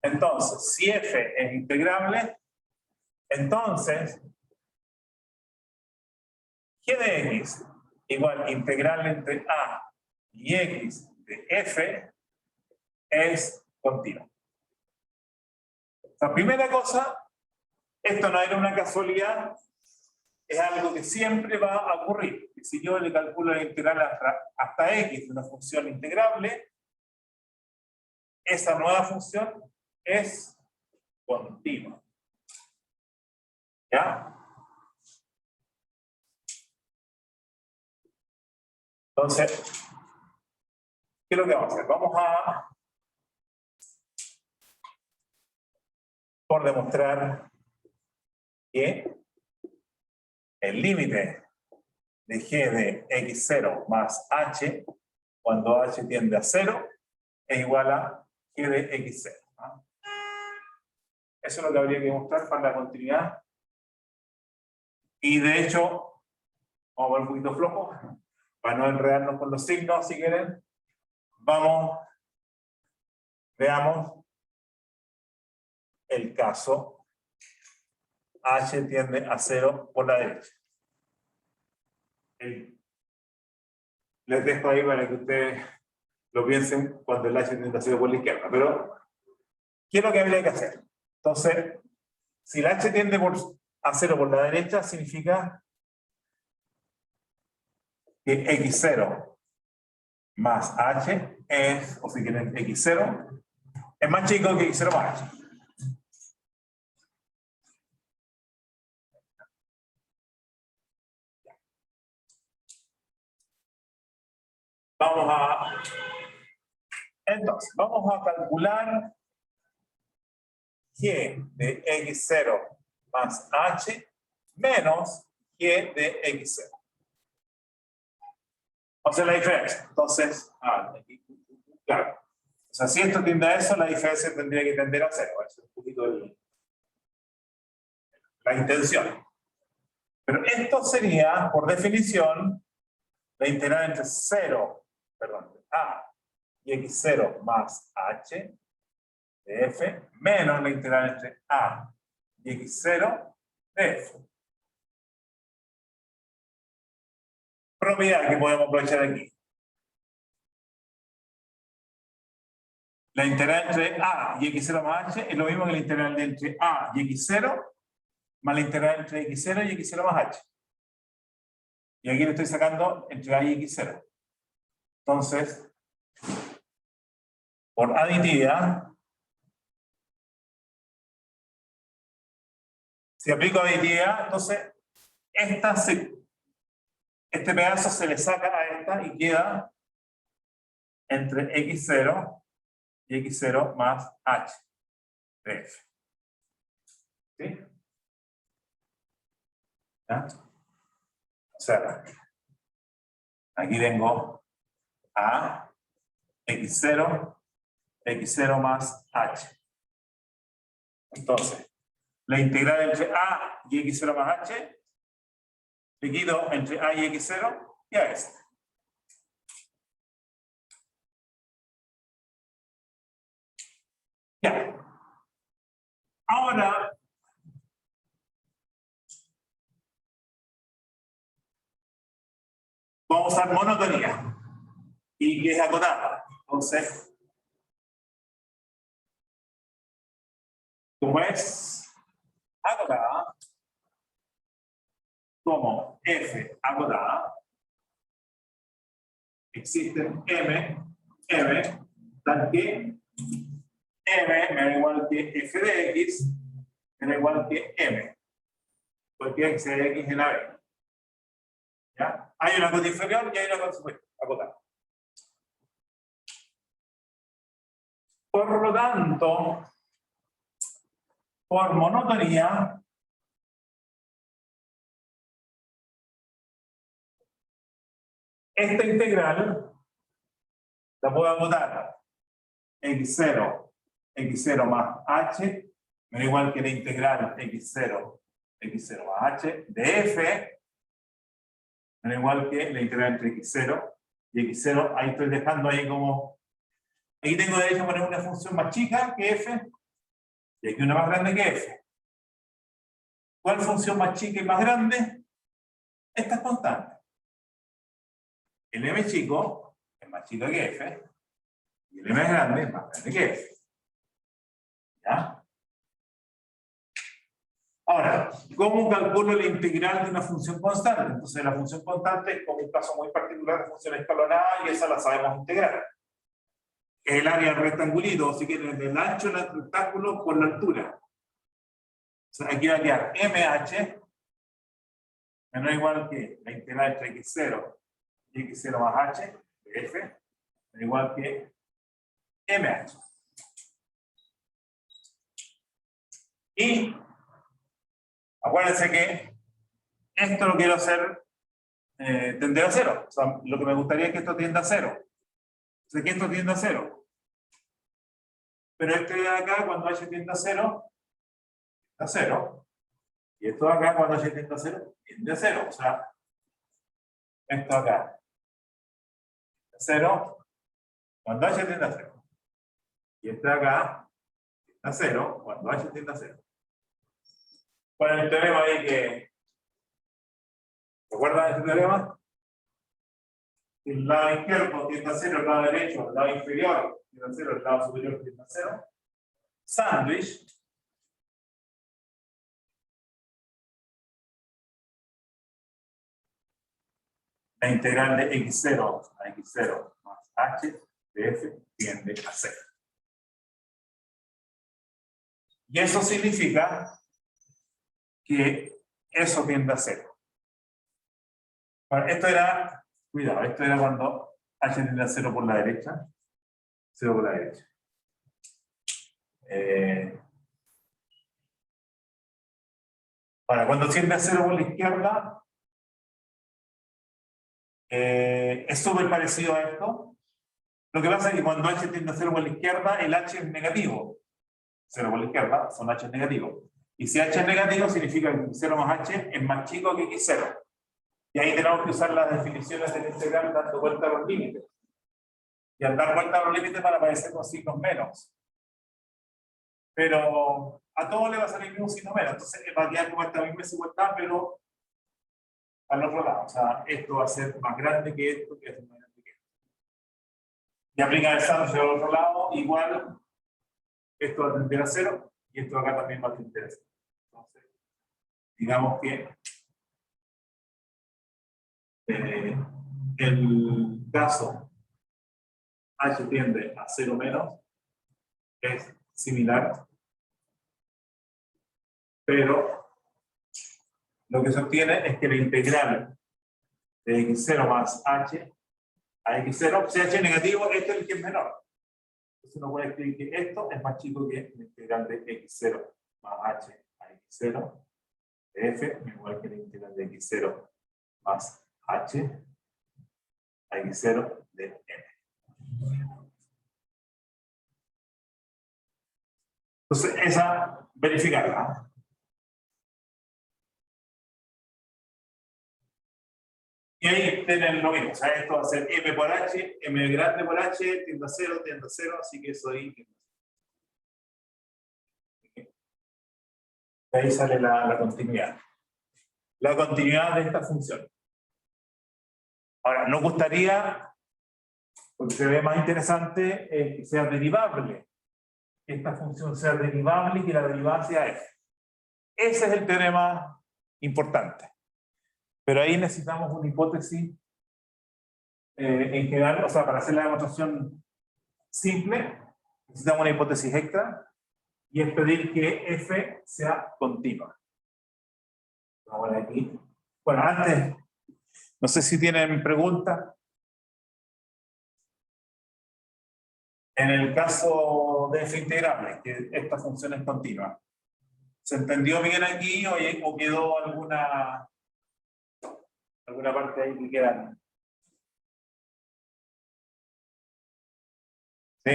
Entonces, si f es integrable, entonces g de x igual integral entre a y x de f es continuo. La primera cosa, esto no era una casualidad, es algo que siempre va a ocurrir. Si yo le calculo la integral hasta x de una función integrable, esa nueva función es continua. ¿Ya? Entonces, ¿qué es lo que vamos a hacer? Vamos a por demostrar que el límite de g de x0 más h, cuando h tiende a 0, es igual a g de x0. ¿no? Eso es lo que habría que mostrar para la continuidad. Y de hecho, vamos a ver un poquito flojo, para no enredarnos con los signos, si quieren. Veamos el caso h tiende a 0 por la derecha. Les dejo ahí para que ustedes lo piensen cuando el h tiende a 0 por la izquierda. Pero, ¿qué es lo que habría que hacer? Entonces, si el h tiende a 0 por la derecha, significa que x0 más h es, o si quieren, x0 es más chico que x0 más h. Entonces, vamos a calcular g de x0 más h menos g de x0. O sea, la diferencia. Entonces, claro. O sea, si esto tiende a eso, la diferencia tendría que tender a 0. Eso es un poquito la intención. Pero esto sería, por definición, la integral entre a y x0 más h de f menos la integral entre a y x0 de f. Propiedad que podemos aprovechar aquí. La integral entre a y x0 más h es lo mismo que la integral entre a y x0 más la integral entre x0 y x0 más h. Y aquí le estoy sacando entre a y x0. Entonces, por aditividad, si aplico aditividad, entonces este pedazo se le saca a esta y queda entre x0 y x0 más h de f. ¿Sí? ¿Ya? O sea, aquí tengo a x0 más h. Entonces, la integral entre a y x0 más h, dividido entre a y x0, ya es. Ya. Ahora, vamos a usar monotonía. Y que es acotada. Entonces, como es acotada, como f acotada, existen m, tal que m me da igual que f de x, me da igual que m, porque x de x en la b. ¿Ya? Hay una cosa inferior y hay una cosa superior, acotada. Por lo tanto, por monotonía, esta integral la puedo anotar x0 más h, menos igual que la integral x0 más h de f, menos igual que la integral entre x0 y x0. Ahí estoy dejando ahí como, aquí tengo derecho a poner una función más chica que f y aquí una más grande que f. ¿Cuál función más chica y más grande? Esta es constante. El m chico es más chico que f y el m grande es más grande que f. ¿Ya? Ahora, ¿cómo calculo la integral de una función constante? Entonces, la función constante es como un caso muy particular de función escalonada y esa la sabemos integrar. Es el área del rectangulito, si quieren, del ancho del rectángulo por la altura. O sea, aquí va a quedar mh menos igual que la integral entre x0 y x0 más h de f, menos igual que mh. Y acuérdense que esto lo quiero hacer tender a cero. O sea, lo que me gustaría es que esto tienda a cero. O sea, que esto tienda a cero. Pero este de acá, cuando h tiende a cero, a cero. Y esto de acá, cuando h tiende a cero, tiende a cero. O sea, esto acá, a cero, cuando h tiende a cero. Y este de acá, a cero, cuando h tiende a cero. Bueno, el teorema ahí que... ¿Recuerdan este teorema? El lado izquierdo tiende a cero, el lado derecho, el lado inferior tiende a cero, el lado superior tiende a cero. Sándwich. La integral de x0 a x0 más h de f tiende a 0. Y eso significa que eso tiende a 0. Bueno, esto era, cuidado, esto era cuando h tiende a 0 por la derecha. 0 por la derecha. Ahora, cuando tiende a 0 por la izquierda, es súper parecido a esto. Lo que pasa es que cuando h tiende a 0 por la izquierda, el h es negativo. 0 por la izquierda son h negativos. Y si h es negativo, significa que 0 más h es más chico que x0. Y ahí tenemos que usar las definiciones del integral dando vuelta a los límites. Y al dar vuelta a los límites van a aparecer con signos menos. Pero a todo le va a salir un signo menos. Entonces va a quedar como esta misma desigualdad, pero al otro lado. O sea, esto va a ser más grande que esto, que es más grande que esto. Y aplica el sándwich al otro lado, igual, esto va a tender a 0, y esto acá también va a tender a 0. Entonces, digamos que el caso h tiende a 0 menos es similar, pero lo que se obtiene es que la integral de x0 más h a x0, si h es negativo, este es el que es menor. Entonces uno puede escribir que esto es más chico que la integral de x0 más h a x0 de f, igual que la integral de x0 más h a x0 de m. Entonces, esa, verificarla. Y ahí tienen lo mismo. O sea, esto va a ser m por h, m grande por h, tiende a 0, así que eso ahí tiende a 0. De ahí sale la continuidad. La continuidad de esta función. Ahora, nos gustaría, porque se ve más interesante, que sea derivable. Que esta función sea derivable y que la derivada sea f. Ese es el teorema importante. Pero ahí necesitamos una hipótesis en general, o sea, para hacer la demostración simple, necesitamos una hipótesis extra, y es pedir que f sea continua. Vamos a ver aquí. Bueno, antes, no sé si tienen preguntas. En el caso términos de f integrable, que esta función es continua. ¿Se entendió bien aquí o quedó alguna parte ahí que queda? ¿Sí?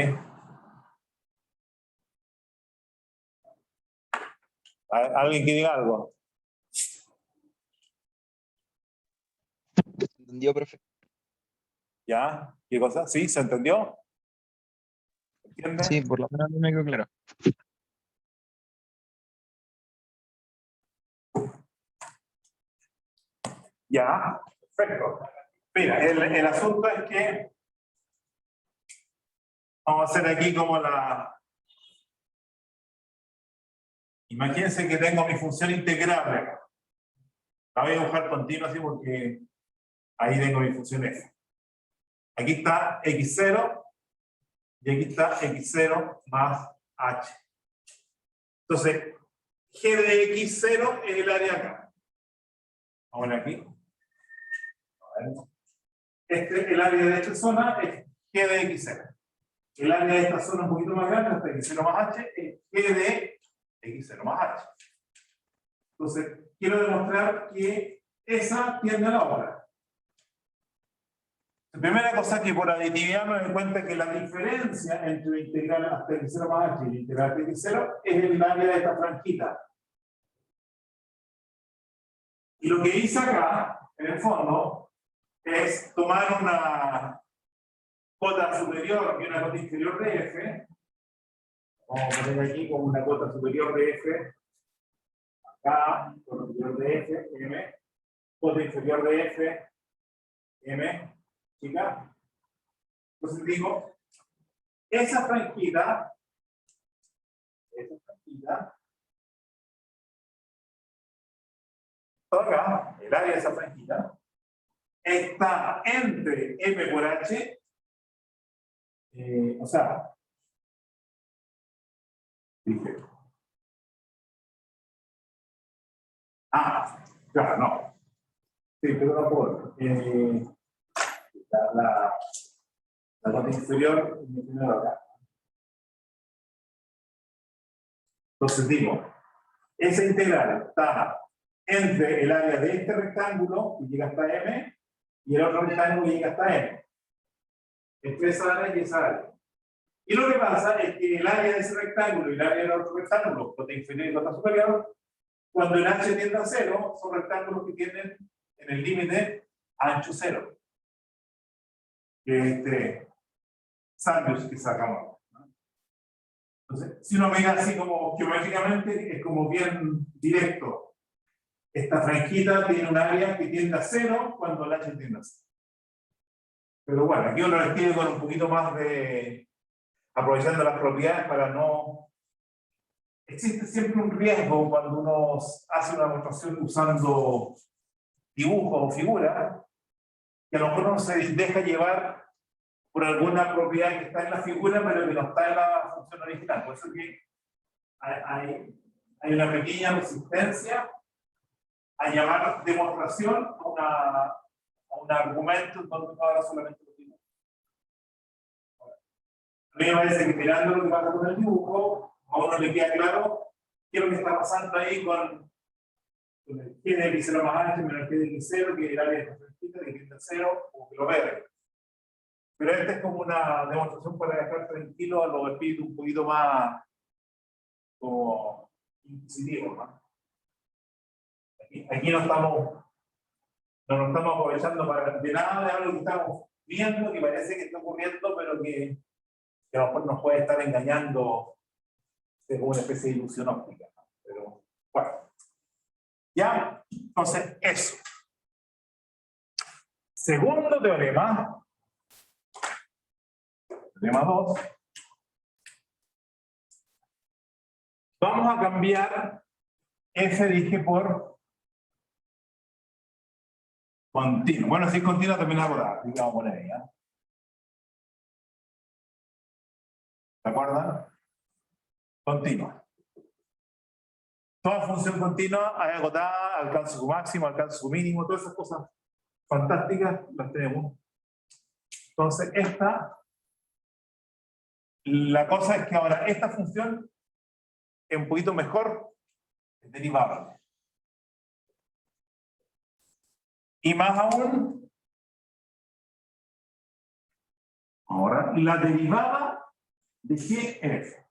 ¿Alguien que diga algo? ¿Entendió, profe? ¿Ya? ¿Qué cosa? ¿Sí? ¿Se entendió? ¿Entiende? Sí, por lo menos no me quedó claro. Ya, perfecto. Mira, el asunto es que vamos a hacer aquí como la... Imagínense que tengo mi función integrable. La voy a dibujar continua así porque ahí tengo mi función f. Aquí está x0 y aquí está x0 más h. Entonces, g de x0 es el área acá. Vamos a ver aquí. El área de esta zona es g de x0. El área de esta zona un poquito más grande, hasta x0 más h, es g de x0 más h. Entonces, quiero demostrar que esa tiende a la otra. La primera cosa que por aditividad me doy cuenta que la diferencia entre la integral hasta x0 más h y la integral de x0 es el área de esta franjita. Y lo que hice acá, en el fondo, es tomar una cota superior y una cota inferior de f. Vamos a poner aquí como una cota superior de f. Acá, cota superior de f, m. Cota inferior de f, m. Chica. Entonces digo, esa franjita, acá, el área de esa franjita, está entre m por h, o sea, dije, claro, no. Sí, pero no puedo. La cota inferior es primero acá. Entonces digo, esa integral está entre el área de este rectángulo, que llega hasta m, y el otro rectángulo que llega hasta m. Entre esa área y esa área. Y lo que pasa es que el área de ese rectángulo y el área del otro rectángulo, cota inferior y cota superior, cuando el h tiende a 0, son rectángulos que tienen en el límite ancho 0. Este sándwich que sacamos. Entonces, si uno mira así como geométricamente, es como bien directo. Esta franjita tiene un área que tiende a 0 cuando el h tiende a 0. Pero bueno, aquí uno le escribe con un poquito más de... aprovechando las propiedades para no... Existe siempre un riesgo cuando uno hace una demostración usando dibujos o figuras, que a lo mejor uno se deja llevar por alguna propiedad que está en la figura, pero que no está en la función original. Por eso que hay una pequeña resistencia a llamar demostración a un argumento donde no habla solamente lo mismo. A mí me parece que mirando lo que pasa con el dibujo, a uno le queda claro qué es lo que está pasando ahí con el g de x0 más h menos el g de x0, que es el área de esta franjita, que tiende a 0, o que lo verde. Pero esta es como una demostración para dejar tranquilo a los espíritus un poquito más como inquisitivos, ¿no? Aquí no nos estamos aprovechando de nada de algo que estamos viendo, que parece que está ocurriendo, pero que a lo mejor nos puede estar engañando como una especie de ilusión óptica, ¿no? Pero bueno, ya, entonces eso. Segundo teorema, teorema 2. Vamos a cambiar f dije por continuo. Bueno, si es continuo también hago la, vamos a poner ahí, ¿eh? ¿De acuerdo? Continua. Toda función continua hay agotada, alcanza su máximo, alcanza su mínimo, todas esas cosas fantásticas las tenemos. Entonces, esta La cosa es que ahora esta función es un poquito mejor, es derivable. Y más aún, ahora la derivada de g en f.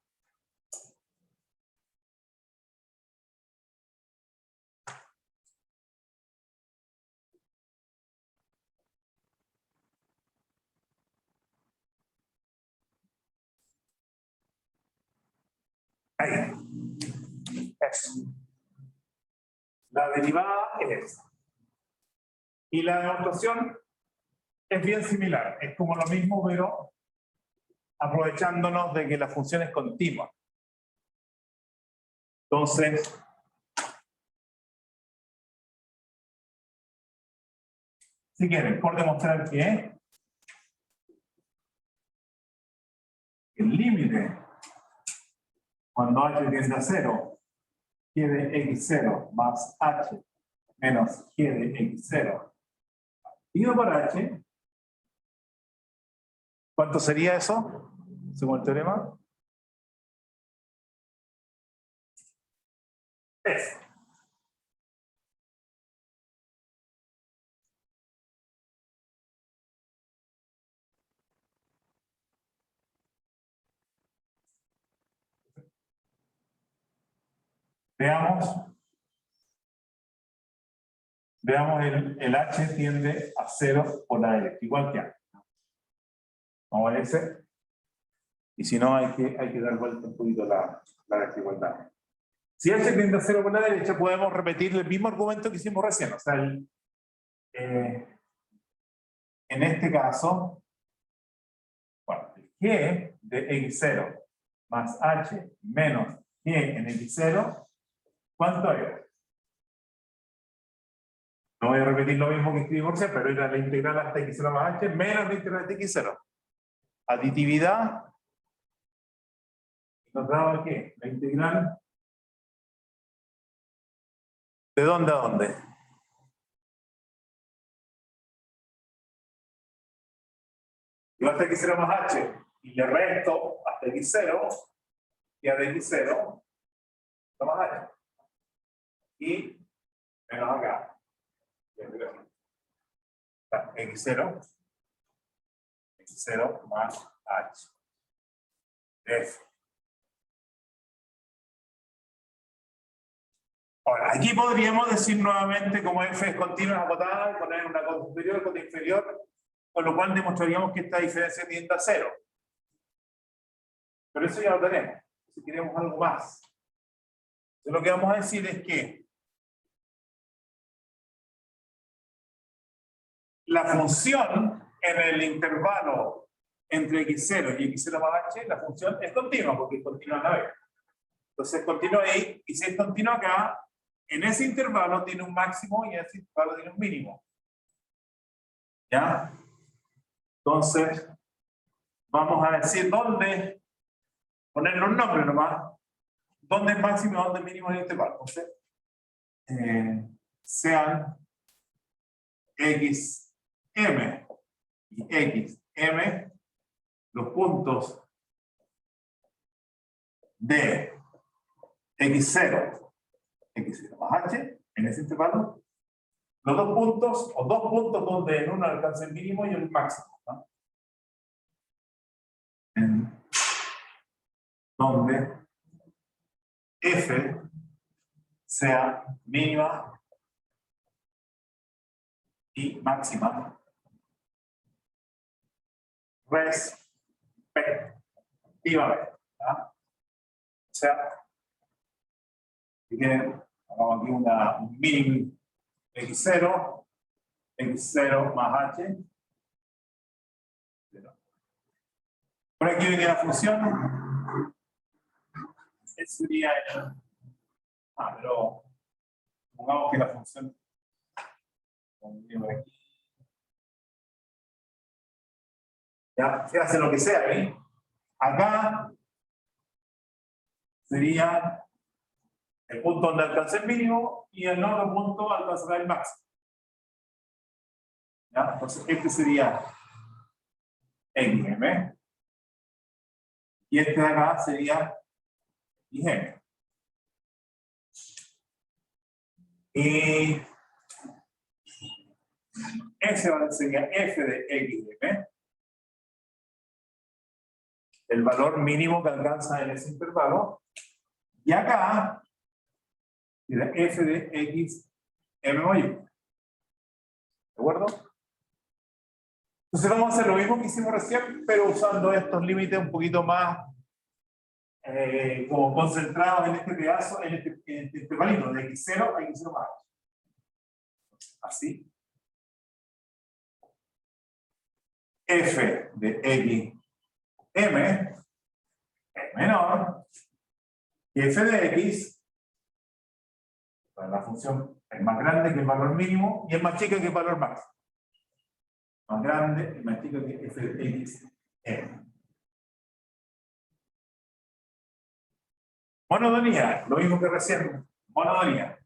Ahí. Eso. La derivada es esa. Y la demostración es bien similar. Es como lo mismo, pero aprovechándonos de que la función es continua. Entonces, si quieren, por demostrar que el límite cuando h tiende a 0, g de x0 más h menos g de x0 dividido por h, ¿cuánto sería eso? Según el teorema. Es. Veamos el h tiende a 0 por la derecha, igual que antes. Vamos a ver ese. Y si no, hay que dar vuelta un poquito la desigualdad. Si h tiende a 0 por la derecha, podemos repetir el mismo argumento que hicimos recién. O sea, en este caso, bueno, el g de x0 más h menos g en x0, ¿cuánto es? No voy a repetir lo mismo que escribí por C, pero era la integral hasta x0 más h menos la integral de x0. Aditividad. ¿Nos daba qué? La integral. ¿De dónde a dónde? Yo hasta x0 más h y le resto hasta x0 y a de x0 más h. Y menos acá. x0 más h. F. Ahora, aquí podríamos decir nuevamente, como f es continua acotada, poner una cota superior, cota inferior, con lo cual demostraríamos que esta diferencia tiende a 0. Pero eso ya lo tenemos. Si queremos algo más. Entonces, lo que vamos a decir es que la función en el intervalo entre x0 y x0 más h, la función es continua, porque es continua a la vez. Entonces es continua ahí, y si es continua acá, en ese intervalo tiene un máximo y en ese intervalo tiene un mínimo. ¿Ya? Entonces, vamos a decir dónde, ponerle un nombre nomás, dónde es máximo y dónde es mínimo en el intervalo. Entonces, sean xm y xm los puntos de x0, x0 más h, en ese intervalo, los dos puntos, o dos puntos donde en uno alcanza el mínimo y el máximo, ¿no? En donde f sea mínima y máxima respectivamente. ¿Ah? O sea, si tienen, hagamos aquí un mínimo x0, x0 más h. Por aquí viene la función. Ese sería el. Pero pongamos que la función. Ya, se hace lo que sea, ¿eh? Acá sería el punto donde alcanza el mínimo y el otro punto alcanzará el máximo. ¿Ya? Entonces, este sería xm, Y este de acá sería XM. Y ese sería f de XM. El valor mínimo que alcanza en ese intervalo. Y acá, sería f de XM mayúscula. ¿De acuerdo? Entonces vamos a hacer lo mismo que hicimos recién, pero usando estos límites un poquito más como concentrados en este pedazo, en este intervalito de x0 a x0 más. Así. F de XM es menor que f de x, la función es más grande que el valor mínimo y es más chica que el valor máximo. Más grande y más chica que f de XM. Monotonía, lo mismo que recién. Monotonía.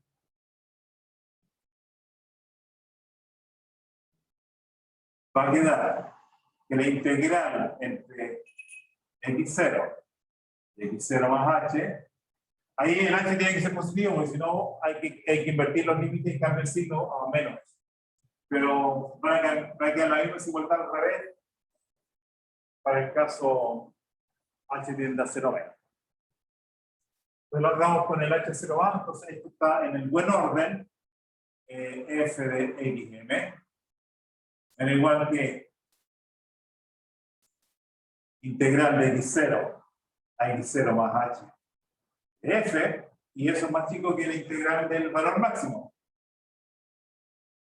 Va a quedar que la integral entre x0 y x0 más h, ahí el h tiene que ser positivo, porque si no hay que invertir los límites y cambiar el signo a menos. Pero va a quedar la misma desigualdad al revés para el caso h tiende a 0 menos. Entonces lo hagamos con el h0 más, entonces esto está en el buen orden, f de XM, en igual que integral de x0 a x0 más h de f, y eso es más chico que la integral del valor máximo.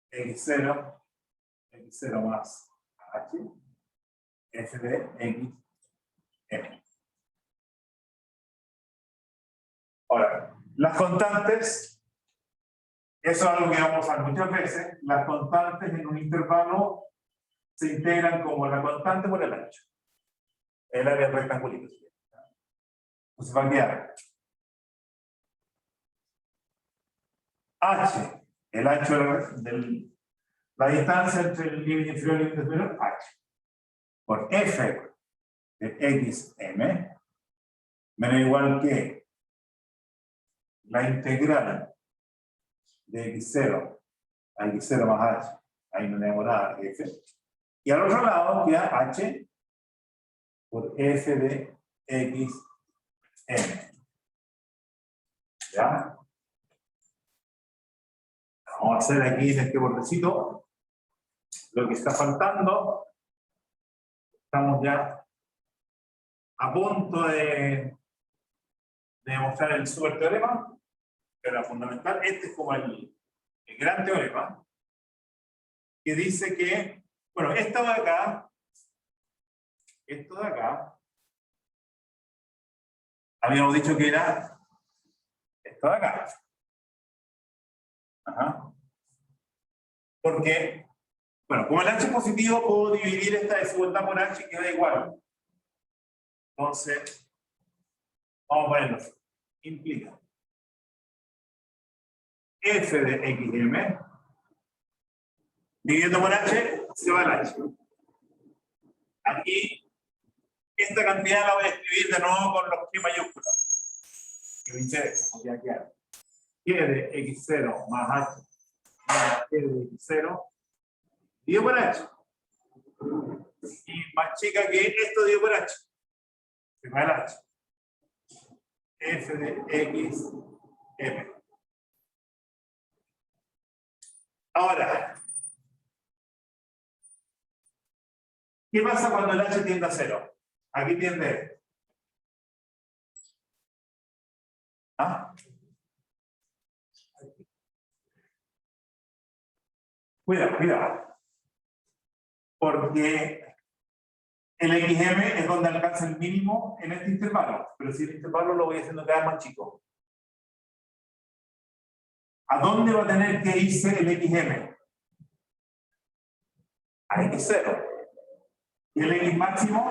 x0 más h, f de xm. Ahora, las constantes, eso es algo que vamos a usar muchas veces, las constantes en un intervalo se integran como la constante por el ancho. El área rectangular. Entonces va a quedar h, el ancho de la distancia entre el límite inferior y el límite superior, h, por f de xm, menos igual que la integral de x0 a x0 más h, ahí no tenemos nada, f, y al otro lado queda h por f de xm. ¿Ya? Vamos a hacer aquí en este bordecito lo que está faltando. Estamos ya a punto de demostrar el super teorema, que era fundamental. Este es como el gran teorema, que dice que, bueno, esto de acá, habíamos dicho que era esto de acá. Ajá. Porque, bueno, como el h es positivo, puedo dividir esta desigualdad por h y queda igual. Entonces, vamos a ponerlo así. Implica f de xm dividiendo por h, se va el h. Aquí, esta cantidad la voy a escribir de nuevo con los G mayúsculas. Que me interesa, voy a quedar. G de x0 más h más G de x0 dividido por h. Y más chica que esto dividido por h. Se va el h. F de xm. Ahora, ¿qué pasa cuando el h tiende a 0? Aquí tiende. ¿Ah? Cuidado. Porque el XM es donde alcanza el mínimo en este intervalo. Pero si el intervalo lo voy haciendo cada vez más chico. ¿A dónde va a tener que irse el XM? A X0. Y el X máximo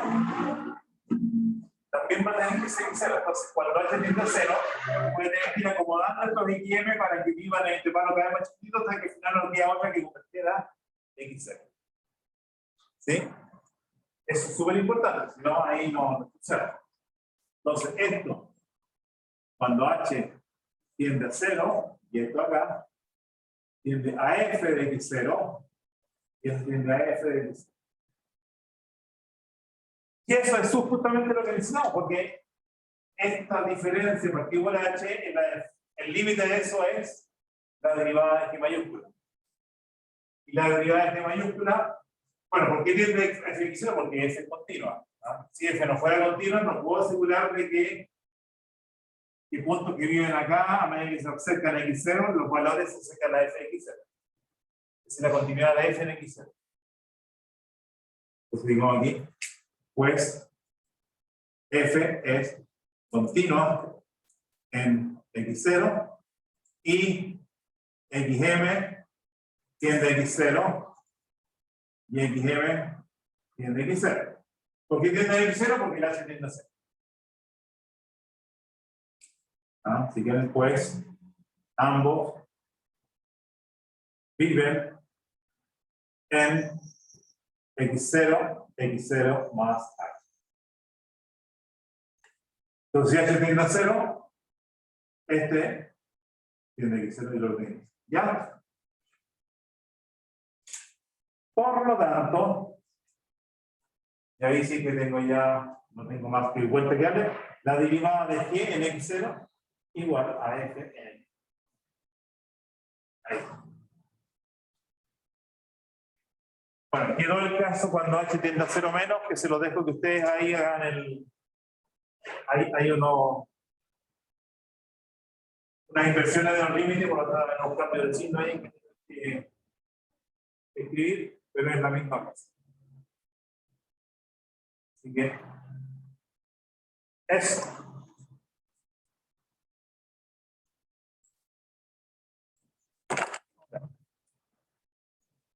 también va a tener que ser X0. Entonces, cuando h tiende a 0, puede tener que ir acomodando estos XM para que vivan en el intervalo cada vez más chiquito hasta que al final nos queda otra que convertirá X0. ¿Sí? Eso es súper importante, si no, ahí no funciona. Entonces, esto, cuando h tiende a 0, y esto acá, tiende a f de x0, y esto tiende a f de x0. Y eso es justamente lo que necesitamos, porque esta diferencia por igual a h, el límite de eso es la derivada de g mayúscula. Y la derivada de g mayúscula, bueno, ¿por qué tiende a f(x0? Porque f es continua. ¿No? Si f no fuera continua, no puedo asegurar de que puntos que viven acá, a medida que se acercan a x0, los valores se acercan a f de x0. Esa es la continuidad de f en x0. Entonces digo aquí, pues f es continua en x0 y xm tiende a x0 y xm tiende a x0. ¿Por qué tiende a x0? Porque el h tiende a 0. Si quieren, pues, ambos viven en x0 más h. Entonces, si h tiende a 0, este tiende a x0 y lo tiene. ¿Ya? Por lo tanto, y ahí sí que tengo ya, no tengo más que vuelta que darle, la derivada de g en x0 igual a f en x. Ahí. Bueno, quedó el caso cuando h tiende a 0 menos, que se lo dejo que ustedes ahí hagan el... Hay unas inversiones de los límites, por lo tanto, un cambio de signo ahí que escribir, pero es la misma cosa. Así que, eso.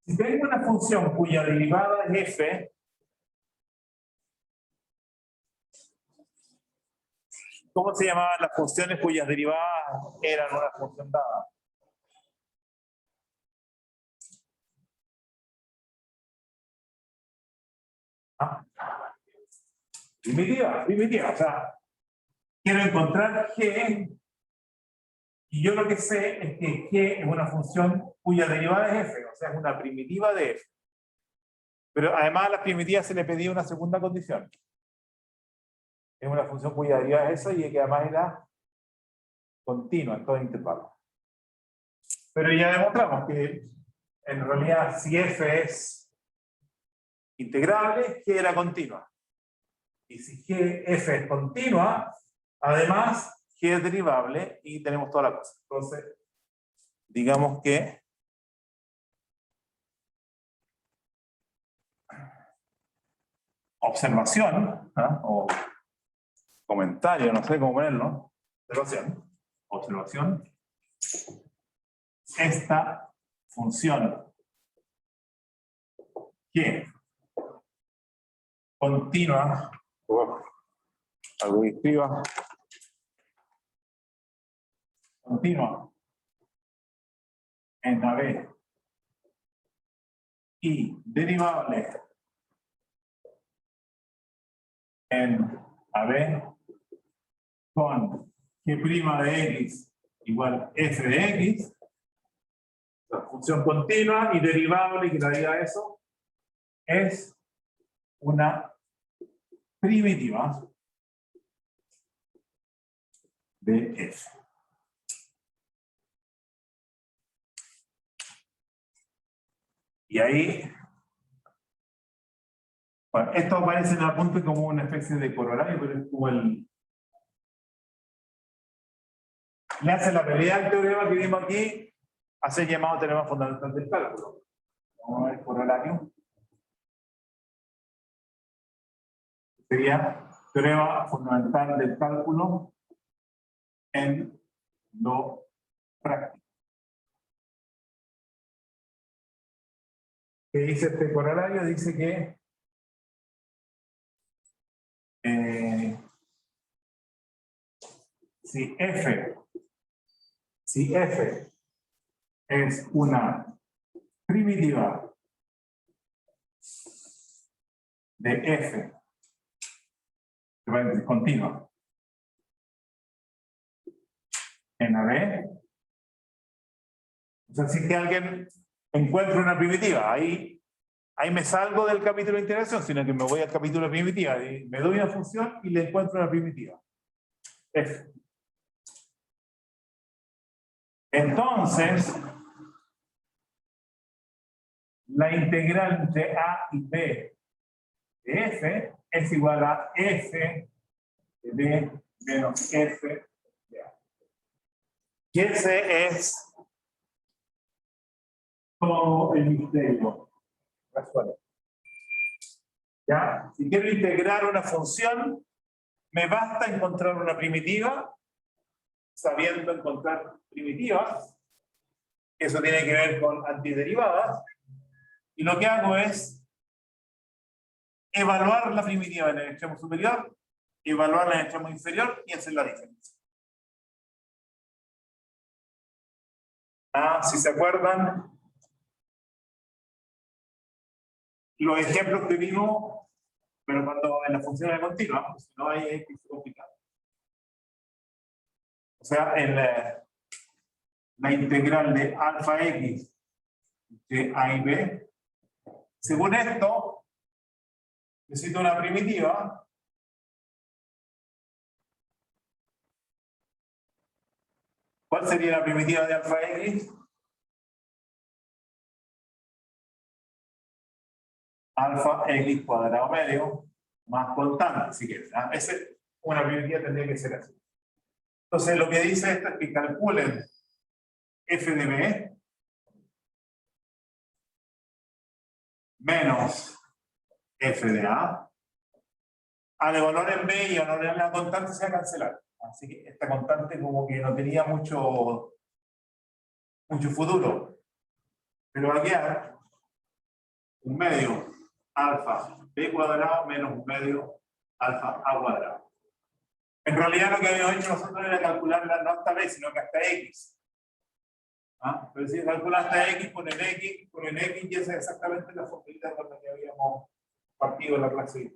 Si tengo una función cuya derivada es f, ¿cómo se llamaban las funciones cuyas derivadas eran una función dada? Primitiva. O sea, quiero encontrar g y yo lo que sé es que g es una función cuya derivada es f, o sea, es una primitiva de f. Pero además a las primitivas se le pedía una segunda condición. Es una función cuya derivada es eso y que además era continua en todo intervalo. Pero ya demostramos que en realidad si f es integrable, g era continua. Y si f es continua, además g es derivable y tenemos toda la cosa. Entonces, digamos que observación, o comentario, no sé cómo ponerlo, observación, esta función que continua, algo que escriba, continua en AB y derivable en AB con g' de x igual f de x, la función continua y derivable, que le diga eso, es una primitiva de f. Y ahí, bueno, esto aparece en el apunte como una especie de corolario, pero es como el... Le hace la pelea al teorema que vimos aquí, hace llamado teorema fundamental del cálculo. Vamos a ver corolario. Sería teorema fundamental del cálculo en lo práctico. ¿Qué dice este corolario? Dice que si f es una primitiva de f, continua, en AB. O sea, si es que alguien encuentra una primitiva, ahí me salgo del capítulo de integración, sino que me voy al capítulo de primitiva, y me doy una función y le encuentro una primitiva. F. Entonces, la integral entre A y B de F es igual a F de B menos F de A. Y ese es todo el misterio casual. ¿Ya? Si quiero integrar una función, me basta encontrar una primitiva, sabiendo encontrar primitivas. Eso tiene que ver con antiderivadas. Y lo que hago es evaluar la primitiva en el extremo superior, evaluarla en el extremo inferior y hacer la diferencia. Si se acuerdan, los ejemplos que vimos, pero cuando en la función de continua, pues, no hay X complicado. O sea, en la integral de alfa X de A y B, según esto, necesito una primitiva ¿cuál sería la primitiva de alfa X? Alfa X cuadrado medio más constante, si quieres. Una primitiva tendría que ser así. Entonces, lo que dice esto es que calculen f de b menos f de a. Al evaluar en b y al evaluar la constante se va a cancelar. Así que esta constante como que no tenía mucho futuro. Pero va a quedar un medio alfa b cuadrado menos un medio alfa a cuadrado. En realidad lo que habíamos hecho nosotros era calcularla no hasta b, sino que hasta x. Pero si calculas hasta x, con el x, y esa es exactamente la formulita con la que habíamos partido en la clase.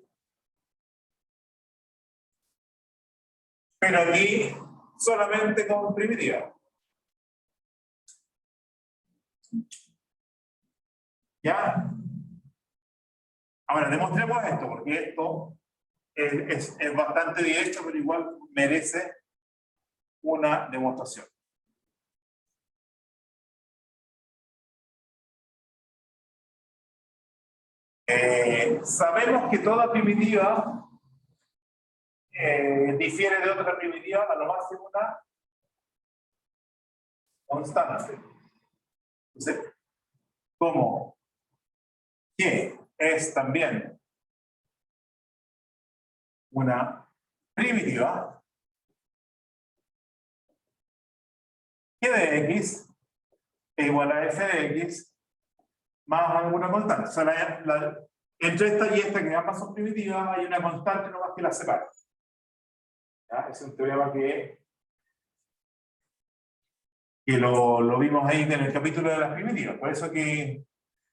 Pero aquí solamente con primitiva. ¿Ya? Ahora, demostremos esto, porque esto es bastante directo, pero igual merece una demostración. Sabemos que toda primitiva difiere de otra primitiva a lo máximo una constante. Entonces, como que es también una primitiva, g de x es igual a f de x más alguna constante. O sea, entre esta y esta, que ambas son primitivas, hay una constante nomás que las separa. ¿Ya? Es un teorema que lo vimos ahí en el capítulo de las primitivas. Por eso que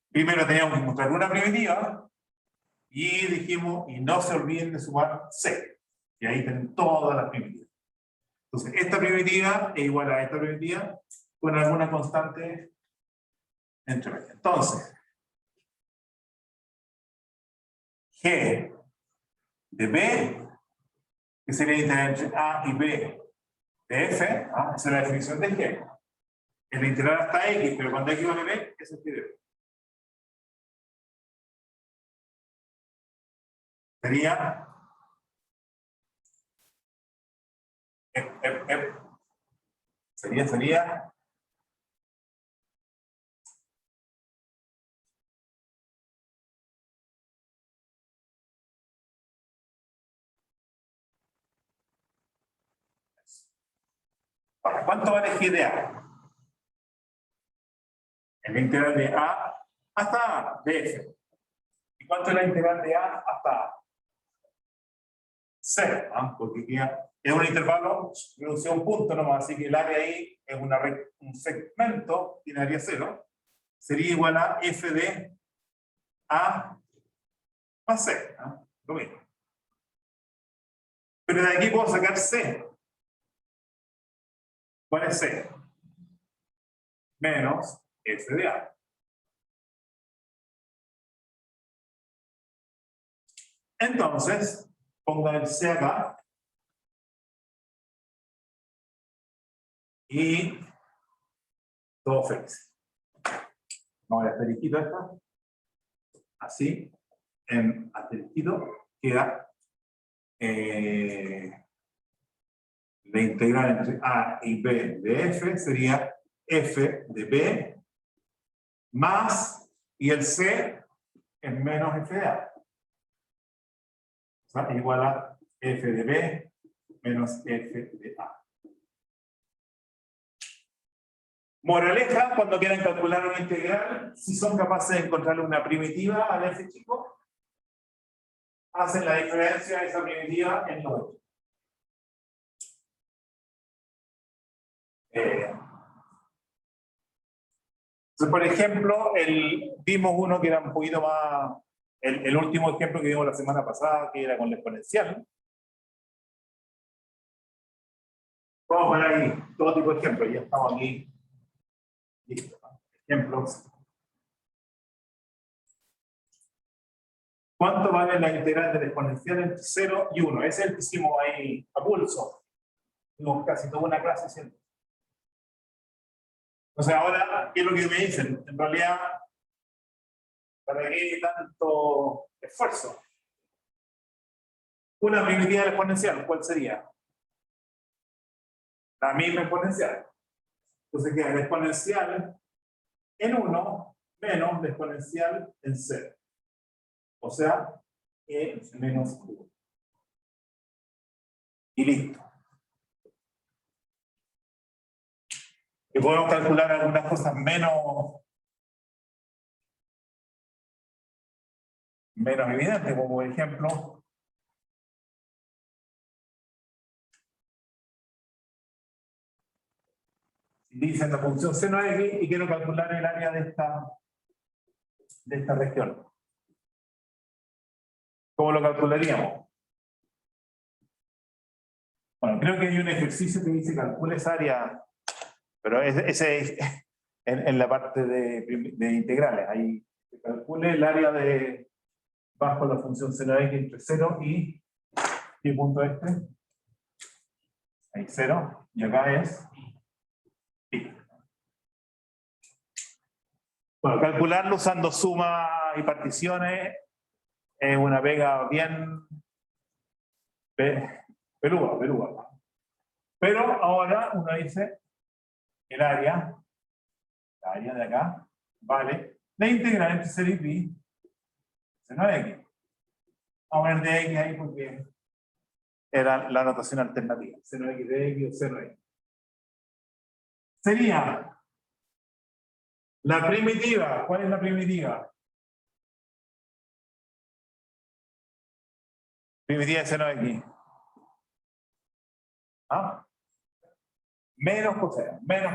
primero teníamos que encontrar una primitiva y dijimos, y no se olviden de sumar c. Y ahí tienen todas las primitivas. Entonces, esta primitiva es igual a esta primitiva con alguna constante entre ellas. Entonces, g de b, que sería la integral entre a y b de f, esa es la definición de g. Es la integral hasta x, pero cuando x vale b, eso es g de b. Sería sería ¿cuánto vale g de a? Es la integral de a hasta a de f. ¿Y cuánto es la integral de a hasta a? C, porque es un intervalo reducido a un punto nomás, así que el área ahí es un segmento, tiene área 0, sería igual a f de a más c, lo mismo. Pero de aquí puedo sacar c. ¿Cuál es C? Menos F de A. Entonces, ponga el C acá. Y todo feliz. Vamos a asterisquito esta. Así, en asterisquito queda la integral entre A y B de F sería F de B más, y el C es menos F de A. O sea, es igual a F de B menos F de A. Moraleja, cuando quieran calcular una integral, si son capaces de encontrarle una primitiva al F chico, hacen la diferencia de esa primitiva en los otros. Entonces, por ejemplo, vimos uno que era un poquito más, el último ejemplo que vimos la semana pasada, que era con la exponencial. Vamos a ver ahí todo tipo de ejemplos, ya estamos aquí. Listo. Ejemplos. ¿Cuánto vale la integral de la exponencial entre 0 y 1? Ese es el que hicimos ahí a pulso. Tuvimos casi toda una clase haciendo. O sea, ahora, ¿qué es lo que me dicen? En realidad, ¿para qué tanto esfuerzo? Una primitiva de la exponencial, ¿cuál sería? La misma exponencial. Entonces queda la exponencial en 1 menos la exponencial en 0. O sea, e menos 1. Y listo. Y podemos calcular algunas cosas menos evidentes, como por ejemplo, si dicen la función seno de x y quiero calcular el área de esta región. ¿Cómo lo calcularíamos? Bueno, creo que hay un ejercicio que dice calcula esa área, pero ese es en la parte de integrales. Ahí se calcule el área de bajo la función seno de x entre 0 y ¿qué punto este? Ahí 0, y acá es pi. Bueno, calcularlo usando suma y particiones es una pega bien peluda. Pero ahora uno dice el área, la área de acá, vale la integral entre 0 y pi, seno de x. Vamos a poner de x ahí porque era la notación alternativa. Seno x de x o seno de x. Sería la primitiva. ¿Cuál es la primitiva? Primitiva de seno de x. ¿Ah? Menos coseno. Menos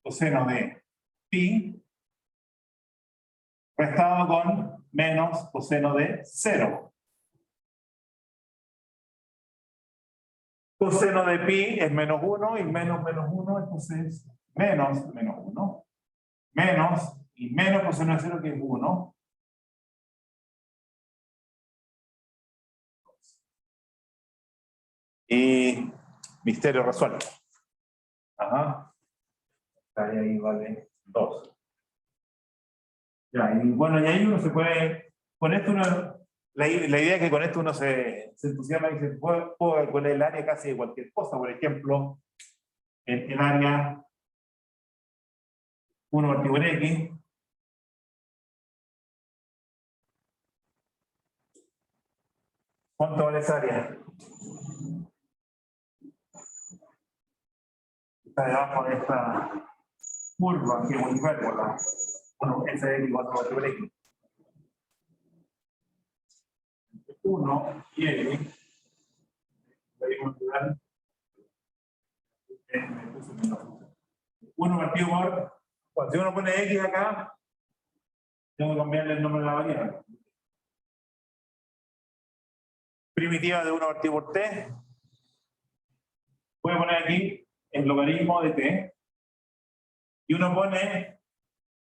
coseno de pi restado con menos coseno de 0. Coseno de pi es menos 1 y menos 1, entonces menos 1. Menos y menos coseno de 0 que es 1. Y misterio resuelto. Ajá. Ahí vale 2. Ya, y bueno, y ahí uno se puede, con esto uno, la idea es que con esto uno se entusiasma y se puedo calcular el área casi de cualquier cosa. Por ejemplo, el área 1 partido por x. ¿Cuánto vale esa área? Está debajo de esta curva que es un hipérbola. Bueno, f de x igual a partido por x. 1 y x. Voy a calcular 1 partido por. Cuando si uno pone x acá, tengo que cambiarle el nombre de la variable. primitiva de 1 partido por t. Voy a poner aquí el logaritmo de t. Y uno pone,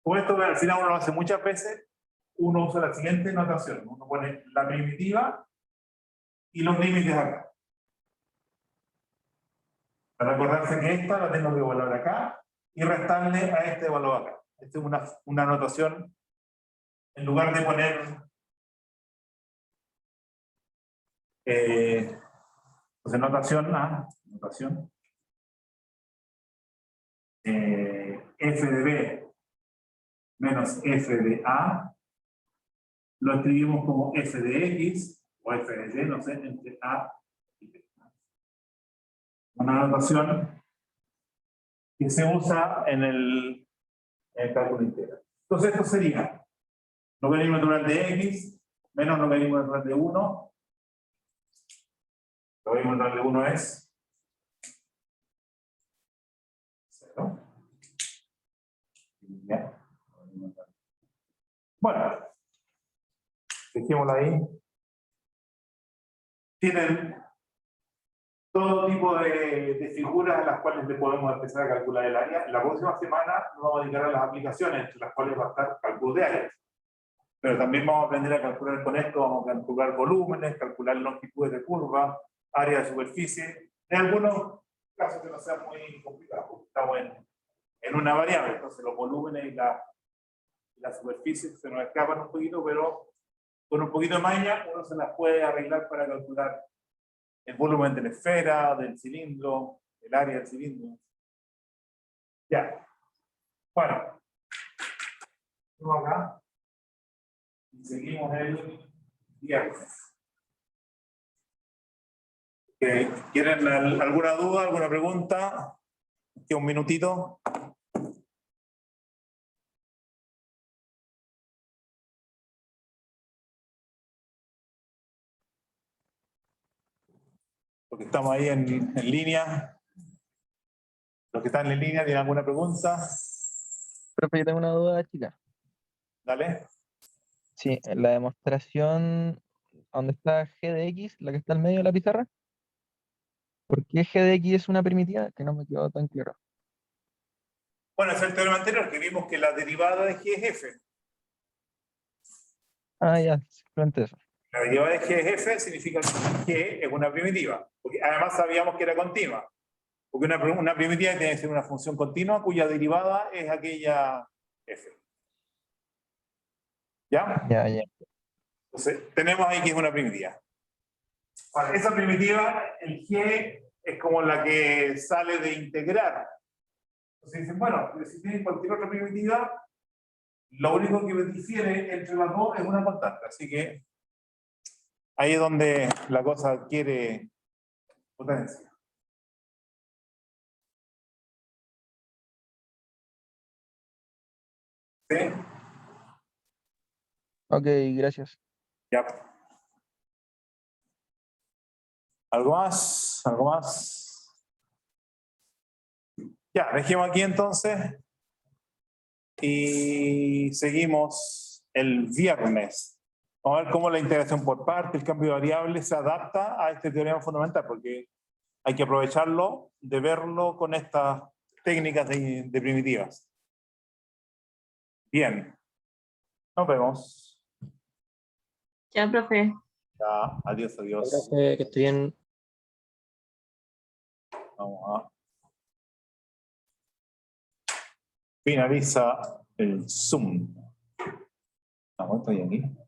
como esto al final uno lo hace muchas veces, uno usa la siguiente notación. Uno pone la primitiva y los límites acá. Para acordarse que esta la tengo que evaluar acá y restarle a este valor acá. Esta es una notación, en lugar de poner entonces notación f de b menos f de a, lo escribimos como f de x o f de y, no sé, entre a y b. Una notación que se usa en el cálculo integral. Entonces esto sería logaritmo natural de x menos logaritmo natural de 1. Logaritmo natural de 1 es 0. Bueno, dejémoslo ahí. Tienen todo tipo de figuras a las cuales le podemos empezar a calcular el área. La próxima semana nos vamos a dedicar a las aplicaciones, entre las cuales va a estar cálculo de áreas. Pero también vamos a aprender a calcular con esto, vamos a calcular volúmenes, calcular longitudes de curva, área de superficie. En algunos casos que no sean muy complicados, porque estamos en una variable, entonces los volúmenes y la superficie se nos escapan un poquito, pero con un poquito de maña uno se las puede arreglar para calcular el volumen de la esfera, del cilindro, el área del cilindro. Ya. Bueno. Vamos acá. Y seguimos el viernes. ¿Quieren alguna duda, alguna pregunta? Aquí un minutito. Porque estamos ahí en línea. Los que están en línea, ¿tienen alguna pregunta? Profe, yo tengo una duda, chica. Dale. Sí, en la demostración donde está g de x, la que está al medio de la pizarra, ¿por qué g de x es una primitiva? Que no me quedó tan claro. Bueno, es el teorema anterior que vimos que la derivada de g es f. Ah, ya, simplemente eso. La derivada de g es f significa que g es una primitiva. Porque además sabíamos que era continua. Porque una primitiva tiene que ser una función continua cuya derivada es aquella f. ¿Ya? Ya, ya. Entonces, tenemos ahí que es una primitiva. Bueno, esa primitiva, el g es como la que sale de integrar. Entonces dicen, bueno, si tienen cualquier otra primitiva, lo único que difiere entre las dos es una constante. Así que ahí es donde la cosa adquiere potencia. ¿Sí? Ok, gracias. Ya. ¿Algo más? ¿Algo más? Ya, dejemos aquí entonces. Y seguimos el viernes. Vamos a ver cómo la integración por parte, el cambio de variables se adapta a este teorema fundamental, porque hay que aprovecharlo de verlo con estas técnicas de primitivas. Bien. Nos vemos. Ya, profe. Ya, adiós, adiós. Profe, que esté bien. Vamos a... Finaliza el Zoom. Vamos, estoy aquí.